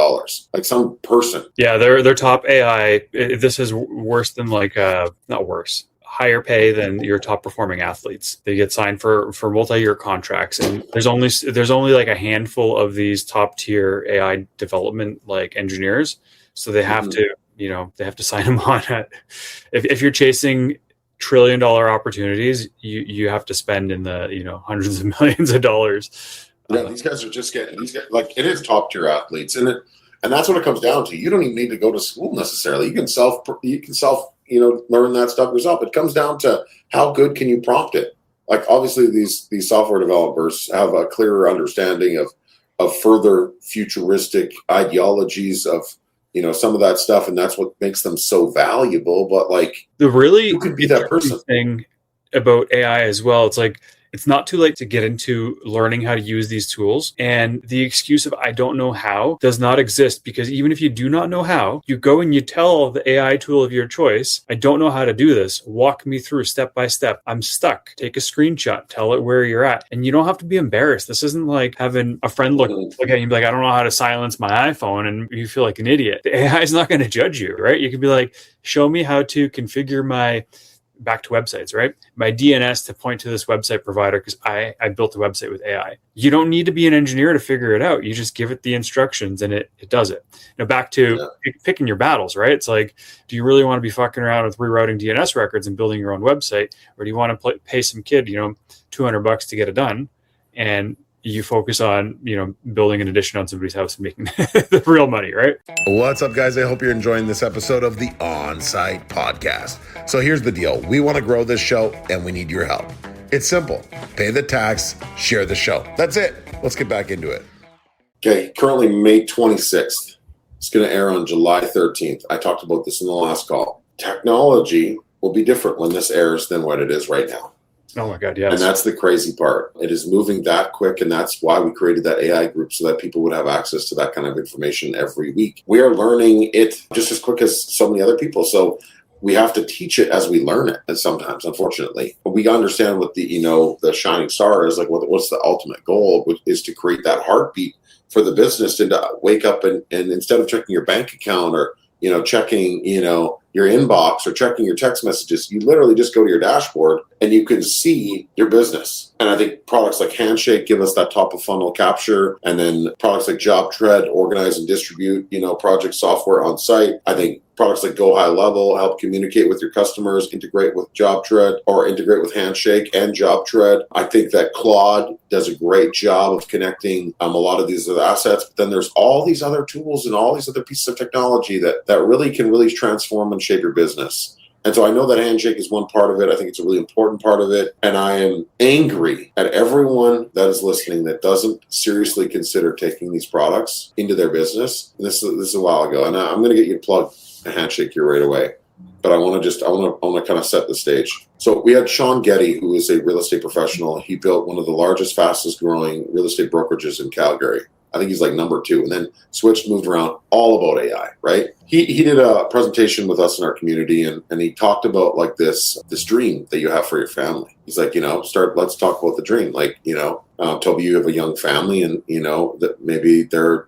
like some person. Yeah, their top AI. This is worse than like not worse, higher pay than your top performing athletes. They get signed for multi-year contracts, and there's only like a handful of these top tier AI development like engineers. So they have to, you know, they have to sign them on. If you're chasing $1 trillion opportunities, you have to spend in the, you know, hundreds of millions of dollars. Yeah, these guys are just getting, these guys, like, it is top tier athletes, and that's what it comes down to. You don't even need to go to school necessarily. You can self, you know, learn that stuff yourself. It comes down to how good can you prompt it. Like, obviously these software developers have a clearer understanding of further futuristic ideologies of, you know, some of that stuff, and that's what makes them so valuable. But like, the really you could be that person. Thing about AI as well, it's like, it's not too late to get into learning how to use these tools. And the excuse of I don't know how does not exist, because even if you do not know how, you go and you tell the AI tool of your choice, I don't know how to do this. Walk me through step by step. I'm stuck. Take a screenshot. Tell it where you're at. And you don't have to be embarrassed. This isn't like having a friend look at you and be like, I don't know how to silence my iPhone, and you feel like an idiot. The AI is not going to judge you, right? You can be like, show me how to configure my, back to websites, right? My DNS to point to this website provider, because I built a website with AI. You don't need to be an engineer to figure it out. You just give it the instructions and it does it. Now back to picking your battles, right? It's like, do you really want to be fucking around with rerouting DNS records and building your own website? Or do you want to pay some kid, you know, $200 to get it done? And you focus on, you know, building an addition on somebody's house and making the real money, right? What's up, guys? I hope you're enjoying this episode of the On-Site Podcast. So here's the deal. We want to grow this show, and we need your help. It's simple. Pay the tax, share the show. That's it. Let's get back into it. Okay, currently May 26th. It's going to air on July 13th. I talked about this in the last call. Technology will be different when this airs than what it is right now. Oh my God, yes. And that's the crazy part. It is moving that quick, and that's why we created that AI group, so that people would have access to that kind of information every week. We are learning it just as quick as so many other people. So we have to teach it as we learn it. And sometimes, unfortunately, but we understand what the shining star is, like what's the ultimate goal, which is to create that heartbeat for the business to wake up and instead of checking your bank account or, checking, your inbox or checking your text messages, you literally just go to your dashboard and you can see your business. And I think products like Handshake give us that top of funnel capture. And then products like JobTread organize and distribute, project software on site. I think products like Go High Level help communicate with your customers, integrate with JobTread or integrate with Handshake and JobTread. I think that Claude does a great job of connecting a lot of these other assets. But then there's all these other tools and all these other pieces of technology that really can really transform and shape your business. And so I know that Handshake is one part of it. I think it's a really important part of it. And I am angry at everyone that is listening that doesn't seriously consider taking these products into their business. And this is a while ago. And I'm going to get you to plug a Handshake here right away. But I want to kind of set the stage. So we had Sean Getty, who is a real estate professional. He built one of the largest, fastest growing real estate brokerages in Calgary. I think he's like number 2, and then moved around all about AI, right? He did a presentation with us in our community, and he talked about like this dream that you have for your family. He's like, let's talk about the dream. Like, Toby, you have a young family, and that maybe their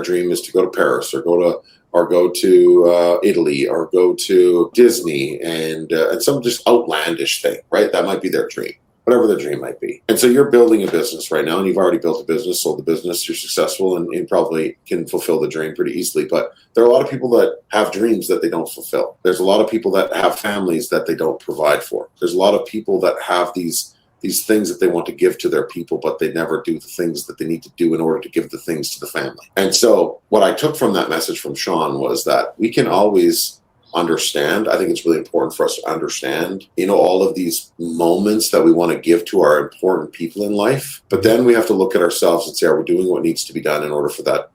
dream is to go to Paris or go to Italy or go to Disney and some just outlandish thing, right? That might be their dream. Whatever the dream might be. And so you're building a business right now, and you've already built a business, sold the business, you're successful, and probably can fulfill the dream pretty easily. But there are a lot of people that have dreams that they don't fulfill. There's a lot of people that have families that they don't provide for. There's a lot of people that have these things that they want to give to their people, but they never do the things that they need to do in order to give the things to the family. And so what I took from that message from Sean was that we can always understand. I think it's really important for us to understand, all of these moments that we want to give to our important people in life. But then we have to look at ourselves and say, are we doing what needs to be done in order for that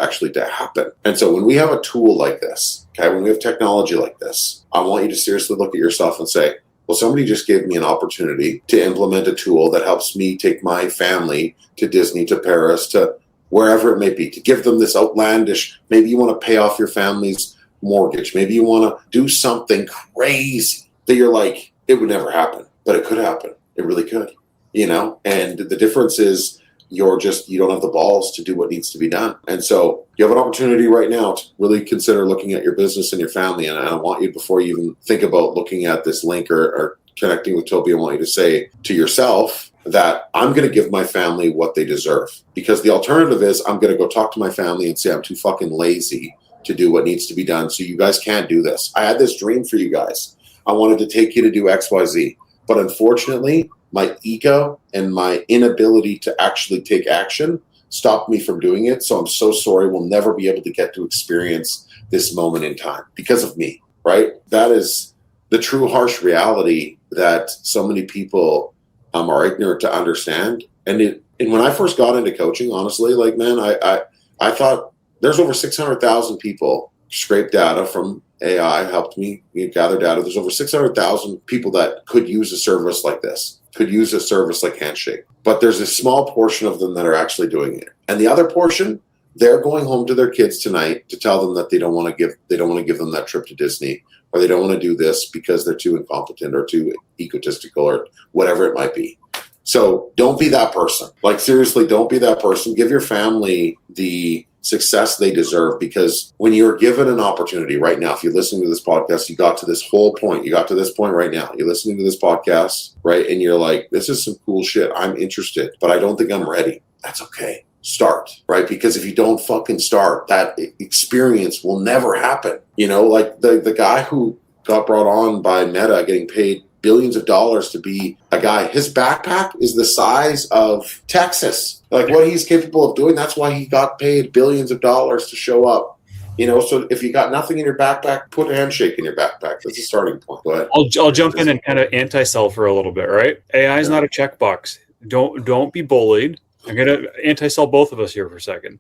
actually to happen? And so when we have a tool like this, okay, when we have technology like this, I want you to seriously look at yourself and say, well, somebody just gave me an opportunity to implement a tool that helps me take my family to Disney, to Paris, to wherever it may be, to give them this outlandish, maybe you want to pay off your family's mortgage. Maybe you want to do something crazy that you're like, it would never happen, but it could happen. It really could, and the difference is you don't have the balls to do what needs to be done. And so you have an opportunity right now to really consider looking at your business and your family. And I want you, before you even think about looking at this link or connecting with Toby, I want you to say to yourself that I'm going to give my family what they deserve, because the alternative is I'm going to go talk to my family and say I'm too fucking lazy to do what needs to be done. So you guys can't do this. I had this dream for you guys. I wanted to take you to do XYZ. But unfortunately, my ego and my inability to actually take action stopped me from doing it. So I'm so sorry. We'll never be able to get to experience this moment in time because of me, right? That is the true harsh reality that so many people are ignorant to understand. And when I first got into coaching, honestly, like, man, I thought, there's over 600,000 people scrape data from AI, helped me gather data. There's over 600,000 people that could use a service like this, could use a service like Handshake. But there's a small portion of them that are actually doing it. And the other portion, they're going home to their kids tonight to tell them that they don't want to give them that trip to Disney, or they don't want to do this because they're too incompetent or too egotistical or whatever it might be. So don't be that person. Like, seriously, don't be that person. Give your family the success they deserve, because when you're given an opportunity right now, if you're listening to this podcast, you got to this whole point, you got to this point right now, you're listening to this podcast, right? And you're like, this is some cool shit. I'm interested, but I don't think I'm ready. That's okay. Start, right? Because if you don't fucking start, that experience will never happen. Like the guy who got brought on by Meta, getting paid billions of dollars to be a guy, his backpack is the size of Texas. Like, what he's capable of doing, that's why he got paid billions of dollars to show up. So if you got nothing in your backpack, put a Handshake in your backpack. That's a starting point. Go ahead. I'll jump in and kind of anti-sell for a little bit, right? AI is not a checkbox. Don't be bullied. I'm going to anti-sell both of us here for a second.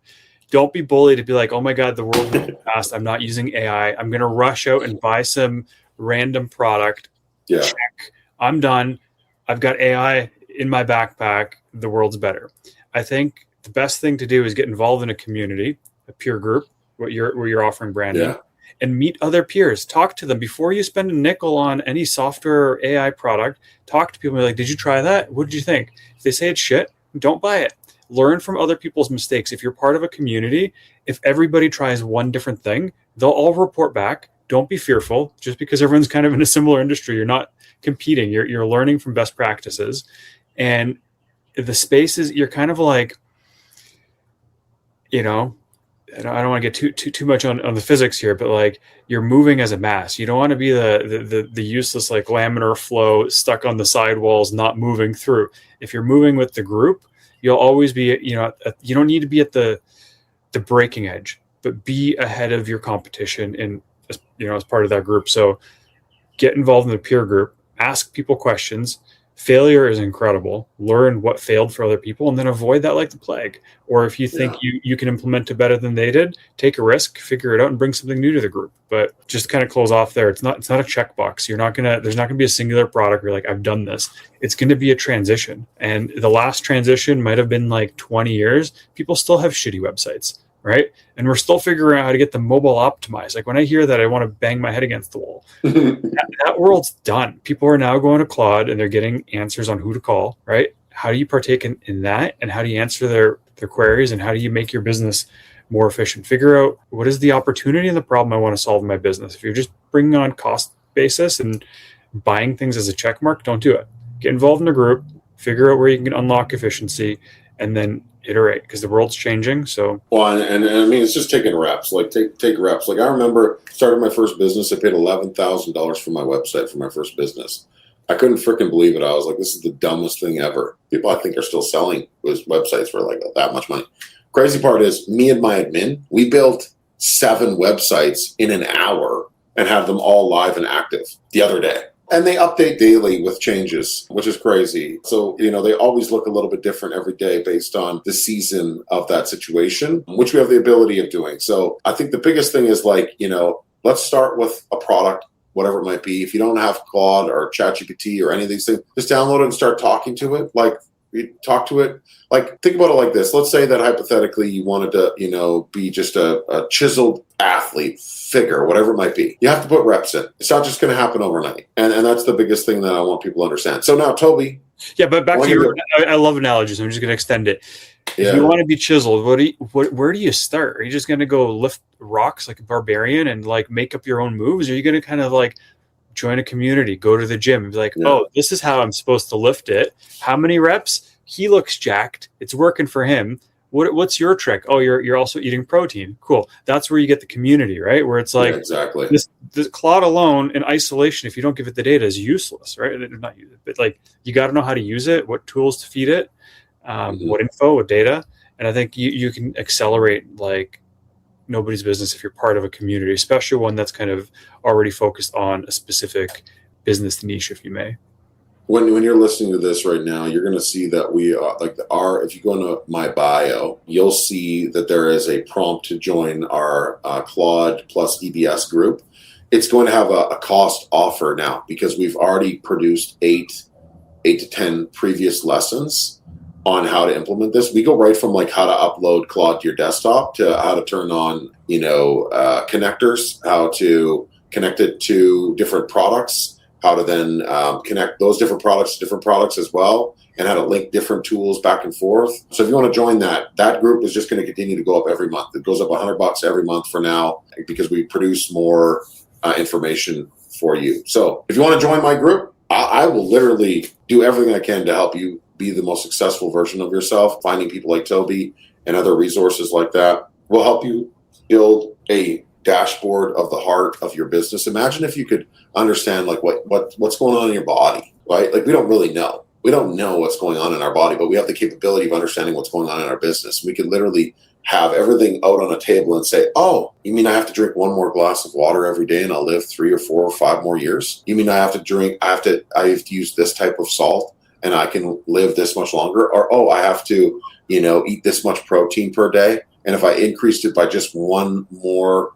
Don't be bullied to be like, oh my God, the world is fast. I'm not using AI. I'm going to rush out and buy some random product. Yeah. Check. I'm done. I've got AI in my backpack. The world's better. I think the best thing to do is get involved in a community, a peer group, where you're offering branding, and meet other peers. Talk to them before you spend a nickel on any software or AI product. Talk to people and be like, did you try that? What did you think? If they say it's shit, don't buy it. Learn from other people's mistakes. If you're part of a community, if everybody tries one different thing, they'll all report back. Don't be fearful. Just because everyone's kind of in a similar industry, you're not competing. You're learning from best practices. And the spaces, you're kind of like, I don't want to get too much on the physics here, but like you're moving as a mass. You don't want to be the useless like laminar flow stuck on the sidewalls, not moving through. If you're moving with the group, you'll always be, you don't need to be at the breaking edge, but be ahead of your competition in, as part of that group. So get involved in the peer group, ask people questions. Failure is incredible. Learn what failed for other people and then avoid that like the plague. Or if you think you can implement it better than they did, take a risk, figure it out and bring something new to the group. But just to kind of close off there, it's not a checkbox. There's not gonna be a singular product where you're like, I've done this. It's going to be a transition. And the last transition might have been like 20 years. People still have shitty websites, right? And we're still figuring out how to get the mobile optimized. Like when I hear that, I want to bang my head against the wall. that world's done. People are now going to Claude and they're getting answers on who to call, right? How do you partake in that? And how do you answer their queries? And how do you make your business more efficient? Figure out what is the opportunity and the problem I want to solve in my business. If you're just bringing on cost basis and buying things as a check mark, don't do it. Get involved in a group, figure out where you can unlock efficiency, and then iterate because the world's changing. So, well, and I mean, it's just taking reps. Like take reps. Like I remember starting my first business. I paid $11,000 for my website for my first business. I couldn't freaking believe it. I was like, this is the dumbest thing ever. People I think are still selling those websites for like that much money. Crazy part is me and my admin, we built 7 websites in an hour and had them all live and active the other day. And they update daily with changes, which is crazy. So, they always look a little bit different every day based on the season of that situation, which we have the ability of doing. So I think the biggest thing is like, let's start with a product, whatever it might be. If you don't have Claude or ChatGPT or any of these things, just download it and start talking to it. Like you talk to it. Like think about it like this. Let's say that hypothetically you wanted to, be just a chiseled athlete, figure, whatever it might be. You have to put reps in. It's not just going to happen overnight. And that's the biggest thing that I want people to understand. So now, Toby. Yeah, but back to your, I love analogies. I'm just going to extend it. Yeah. If you want to be chiseled, where do you start? Are you just going to go lift rocks like a barbarian and like make up your own moves? Or are you going to kind of like join a community, go to the gym and be like, oh, this is how I'm supposed to lift it. How many reps? He looks jacked. It's working for him. What's your trick? Oh, you're also eating protein. Cool. That's where you get the community, right? Where it's like exactly this Claude alone in isolation, if you don't give it the data, is useless, right? Not use it, but like you got to know how to use it, what tools to feed it, what info, what data, and I think you can accelerate like nobody's business if you're part of a community, especially one that's kind of already focused on a specific business niche, if you may. When you're listening to this right now, you're going to see that we are if you go into my bio, you'll see that there is a prompt to join our Claude plus EBS group. It's going to have a cost offer now because we've already produced 8 to 10 previous lessons on how to implement this. We go right from like how to upload Claude to your desktop to how to turn on, connectors, how to connect it to different products, how to then connect those different products as well, and how to link different tools back and forth. So if you want to join that group is just going to continue to go up every month. It goes up $100 every month for now because we produce more information for you. So if you want to join my group, I will literally do everything I can to help you be the most successful version of yourself. Finding people like Toby and other resources like that will help you build a dashboard of the heart of your business. Imagine if you could understand like what's going on in your body, right? Like we don't really know. We don't know what's going on in our body, but we have the capability of understanding what's going on in our business. We could literally have everything out on a table and say, oh, you mean I have to drink 1 more glass of water every day and I'll live 3 or 4 or 5 more years? You mean I have to use this type of salt and I can live this much longer? Or, oh, I have to, eat this much protein per day. And if I increased it by just 1 more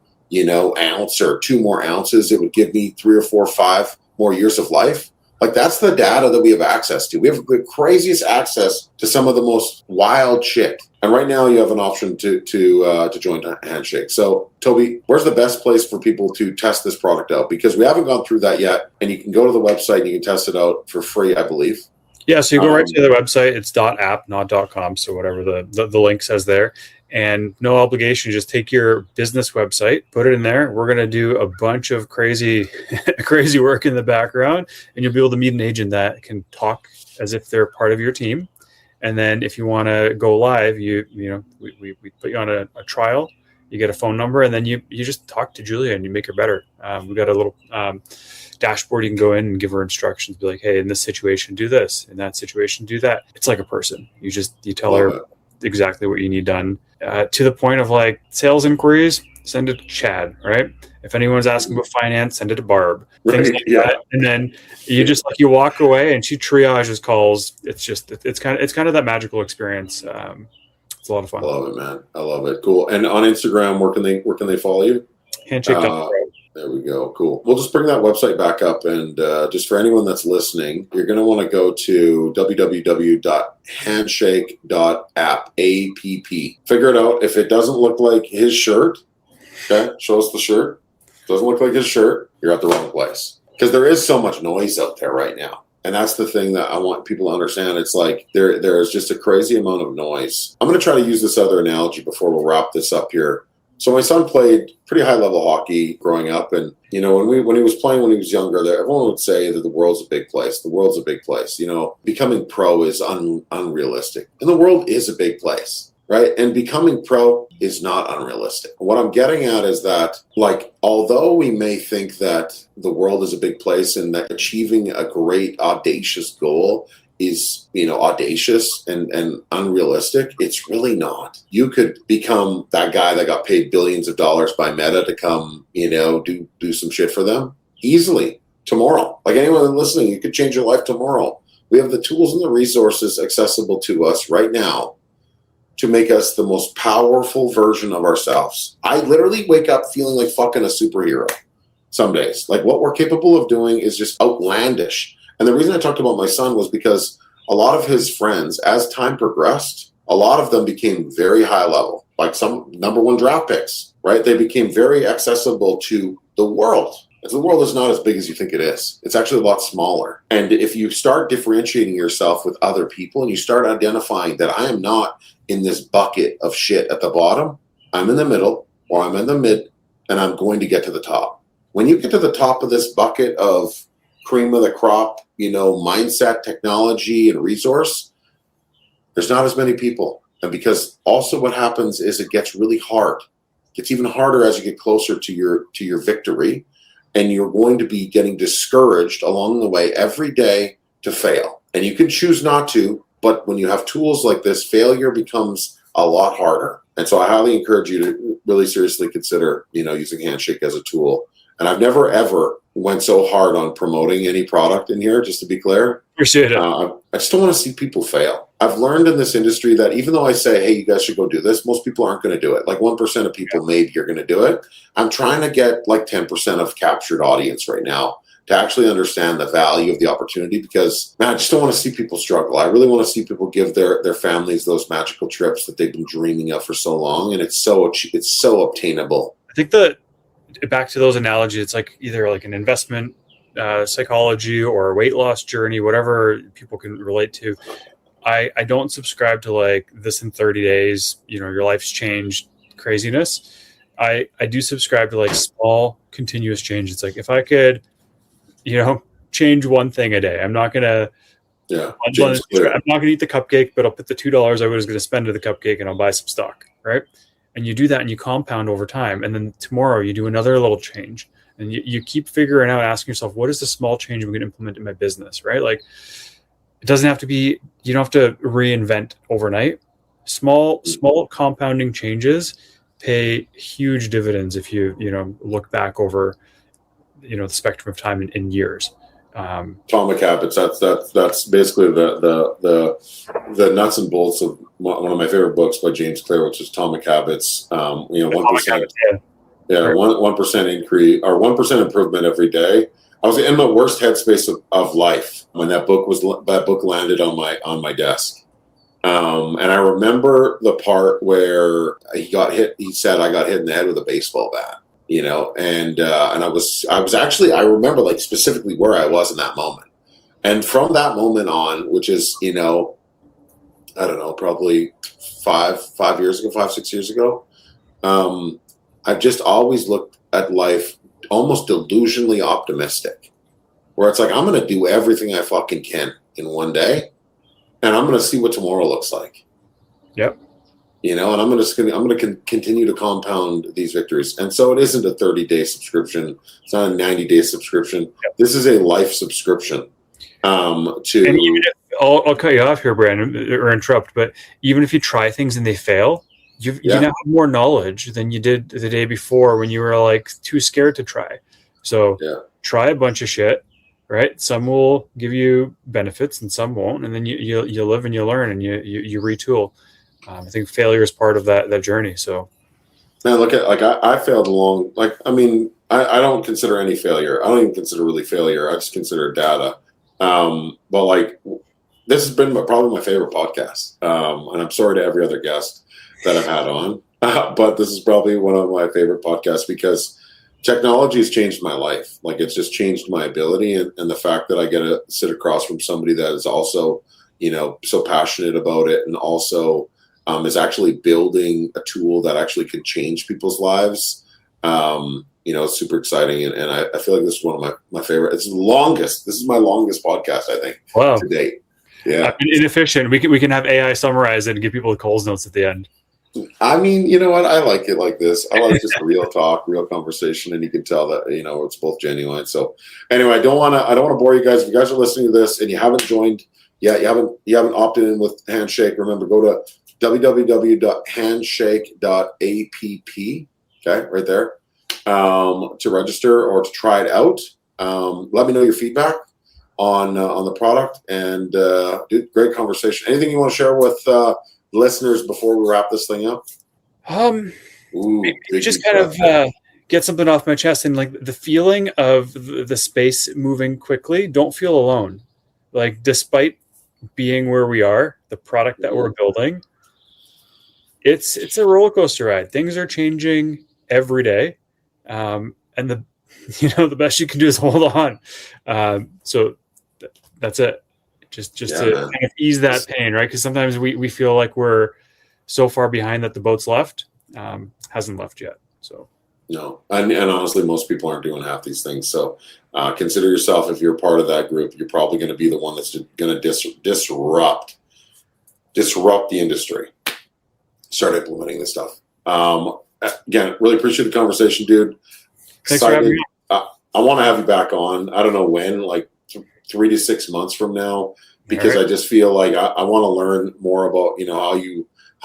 ounce or 2 more ounces, it would give me 3 or 4 or 5 more years of life. Like, that's the data that we have access to. We have the craziest access to some of the most wild shit. And right now you have an option to join Handshake. So, Toby, where's the best place for people to test this product out? Because we haven't gone through that yet. And you can go to the website and you can test it out for free, I believe. Yeah, so you go right to the website. It's .app, not .com, so whatever the link says there. And no obligation, just take your business website, put it in there. We're going to do a bunch of crazy work in the background, and you'll be able to meet an agent that can talk as if they're part of your team. And then if you want to go live, we put you on a trial. You get a phone number, and then you just talk to Julia and you make her better. We've got a little dashboard. You can go in and give her instructions. Be like, hey, in this situation, do this. In that situation, do that. It's like a person. You tell her exactly what you need done. To the point of like sales inquiries, send it to Chad, right? If anyone's asking about finance, send it to Barb. Things like that. And then you walk away and she triages calls. It's kind of that magical experience. It's a lot of fun. I love it, man. I love it. Cool. And on Instagram, where can they follow you? Handshake. There we go. Cool. We'll just bring that website back up. And just for anyone that's listening, you're going to want to go to www.handshake.app. Figure it out. If it doesn't look like his shirt, okay, show us the shirt. Doesn't look like his shirt, you're at the wrong place. Because there is so much noise out there right now. And that's the thing that I want people to understand. It's like there is just a crazy amount of noise. I'm going to try to use this other analogy before we'll wrap this up here. So my son played pretty high level hockey growing up, and when he was playing when he was younger, everyone would say that the world's a big place. The world's a big place. Becoming pro is unrealistic, and the world is a big place, right? And becoming pro is not unrealistic. What I'm getting at is that, like, although we may think that the world is a big place and that achieving a great audacious goal is, audacious and unrealistic, it's really not. You could become that guy that got paid billions of dollars by Meta to come, do some shit for them easily tomorrow. Like, anyone listening, you could change your life tomorrow. We have the tools and the resources accessible to us right now to make us the most powerful version of ourselves. I literally wake up feeling like fucking a superhero some days. Like, what we're capable of doing is just outlandish. And the reason I talked about my son was because a lot of his friends, as time progressed, a lot of them became very high level, like some number one draft picks, right? They became very accessible to the world. The world is not as big as you think it is. It's actually a lot smaller. And if you start differentiating yourself with other people and you start identifying that I am not in this bucket of shit at the bottom, I'm in the middle or I'm in the mid, and I'm going to get to the top. When you get to the top of this bucket of cream of the crop, mindset, technology, and resource, there's not as many people. And because also what happens is it gets really hard. It gets even harder as you get closer to your victory. And you're going to be getting discouraged along the way every day to fail. And you can choose not to, but when you have tools like this, failure becomes a lot harder. And so I highly encourage you to really seriously consider, using Handshake as a tool. And I've never, ever went so hard on promoting any product in here, just to be clear. Appreciate it. I just don't want to see people fail. I've learned in this industry that even though I say, hey, you guys should go do this, most people aren't going to do it. Like 1% of people maybe are going to do it. I'm trying to get like 10% of captured audience right now to actually understand the value of the opportunity, because, man, I just don't want to see people struggle. I really want to see people give their families those magical trips that they've been dreaming of for so long. And it's so obtainable. I think back to those analogies, it's like either like an investment psychology or a weight loss journey, whatever people can relate to. I don't subscribe to like this in 30 days, your life's changed craziness. I do subscribe to like small continuous change. It's like, if I could, change one thing a day, I'm not going to eat the cupcake, but I'll put the $2 I was going to spend to the cupcake and I'll buy some stock. Right. And you do that and you compound over time. And then tomorrow you do another little change, and you keep figuring out, asking yourself, what is the small change I'm going to implement in my business? Right. Like, it doesn't have to be, you don't have to reinvent overnight. Small compounding changes pay huge dividends if you look back over, the spectrum of time in years. Atomic Habits. That's basically the nuts and bolts of one of my favorite books by James Clear, which is Atomic Habits. 1%. 1% increase or 1% improvement every day I was in my worst headspace of life when that book landed on my desk. And I remember the part where he got hit. He said, I got hit in the head with a baseball bat, you know, and I was actually, I remember like specifically where I was in that moment. And from that moment on, which is, you know, I don't know, probably 6 years ago, I've just always looked at life almost delusionally optimistic, where it's like, I'm going to do everything I fucking can in one day, and I'm going to see what tomorrow looks like. Yep. You know, and I'm going to continue to compound these victories. And so it isn't a 30-day subscription. It's not a 90-day subscription. Yep. This is a life subscription. And even if, I'll cut you off here, Brandon, or interrupt, but even if you try things and they fail, you now have more knowledge than you did the day before when you were like too scared to try. So try a bunch of shit, right? Some will give you benefits and some won't. And then you live and you learn and you retool. I think failure is part of that journey. So, man, look at, like, I failed along. Like, I mean, I don't consider any failure. I don't even consider really failure. I just consider data. But like, this has been probably my favorite podcast. And I'm sorry to every other guest that I've had on, but this is probably one of my favorite podcasts because technology has changed my life. Like, it's just changed my ability, and the fact that I get to sit across from somebody that is also, you know, so passionate about it, and also is actually building a tool that actually can change people's lives. You know, it's super exciting. And I feel like this is one of my favorite. It's the longest. This is my longest podcast, I think, to date. Yeah. Inefficient. We can have AI summarize it and give people the Coles notes at the end. I mean, you know what? I like it like this. I like just real talk, real conversation, and you can tell that, you know, it's both genuine. So anyway, I don't want to bore you guys. If you guys are listening to this and you haven't joined yet, you haven't opted in with Handshake, remember, go to www.handshake.app. Okay, right there, to register or to try it out. Let me know your feedback on the product, and dude, great conversation. Anything you want to share with listeners before we wrap this thing up? Just kind of get something off my chest, and like the feeling of the space moving quickly. Don't feel alone. Like, despite being where we are, the product that we're building, it's a roller coaster ride. Things are changing every day, and the best you can do is hold on. So that's it. Just to kind of ease that pain, right? Because sometimes we feel like we're so far behind that the boat's left, hasn't left yet. So no, and honestly, most people aren't doing half these things. So consider yourself, if you're part of that group, you're probably going to be the one that's going to disrupt the industry. Start implementing this stuff. Again, really appreciate the conversation, dude. Thanks for having me. I want to have you back on. I don't know when, like 3 to 6 months from now, because I just feel like I want to learn more about, you know, how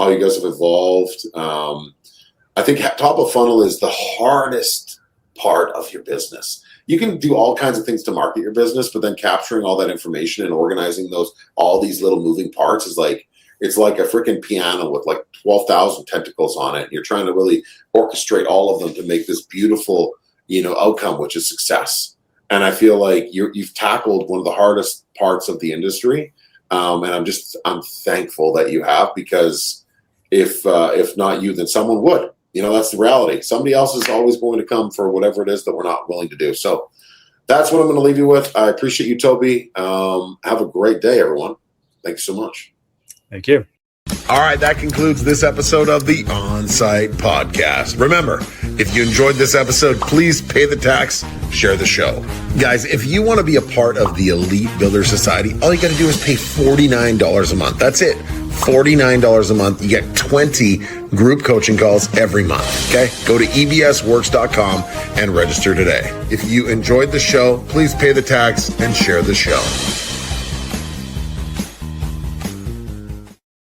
you guys have evolved. I think top of funnel is the hardest part of your business. You can do all kinds of things to market your business, but then capturing all that information and organizing all these little moving parts is like, it's like a freaking piano with like 12,000 tentacles on it. And you're trying to really orchestrate all of them to make this beautiful, you know, outcome, which is success. And I feel like you've tackled one of the hardest parts of the industry, and I'm thankful that you have, because if not you, then someone would. You know, that's the reality. Somebody else is always going to come for whatever it is that we're not willing to do. So that's what I'm going to leave you with. I appreciate you, Toby. Have a great day, everyone. Thank you so much. Thank you. All right, that concludes this episode of the On-Site Podcast. Remember, if you enjoyed this episode, please pay the tax, share the show. Guys, if you want to be a part of the Elite Builder Society, all you got to do is pay $49 a month. That's it. $49 a month. You get 20 group coaching calls every month. Okay? Go to ebsworks.com and register today. If you enjoyed the show, please pay the tax and share the show.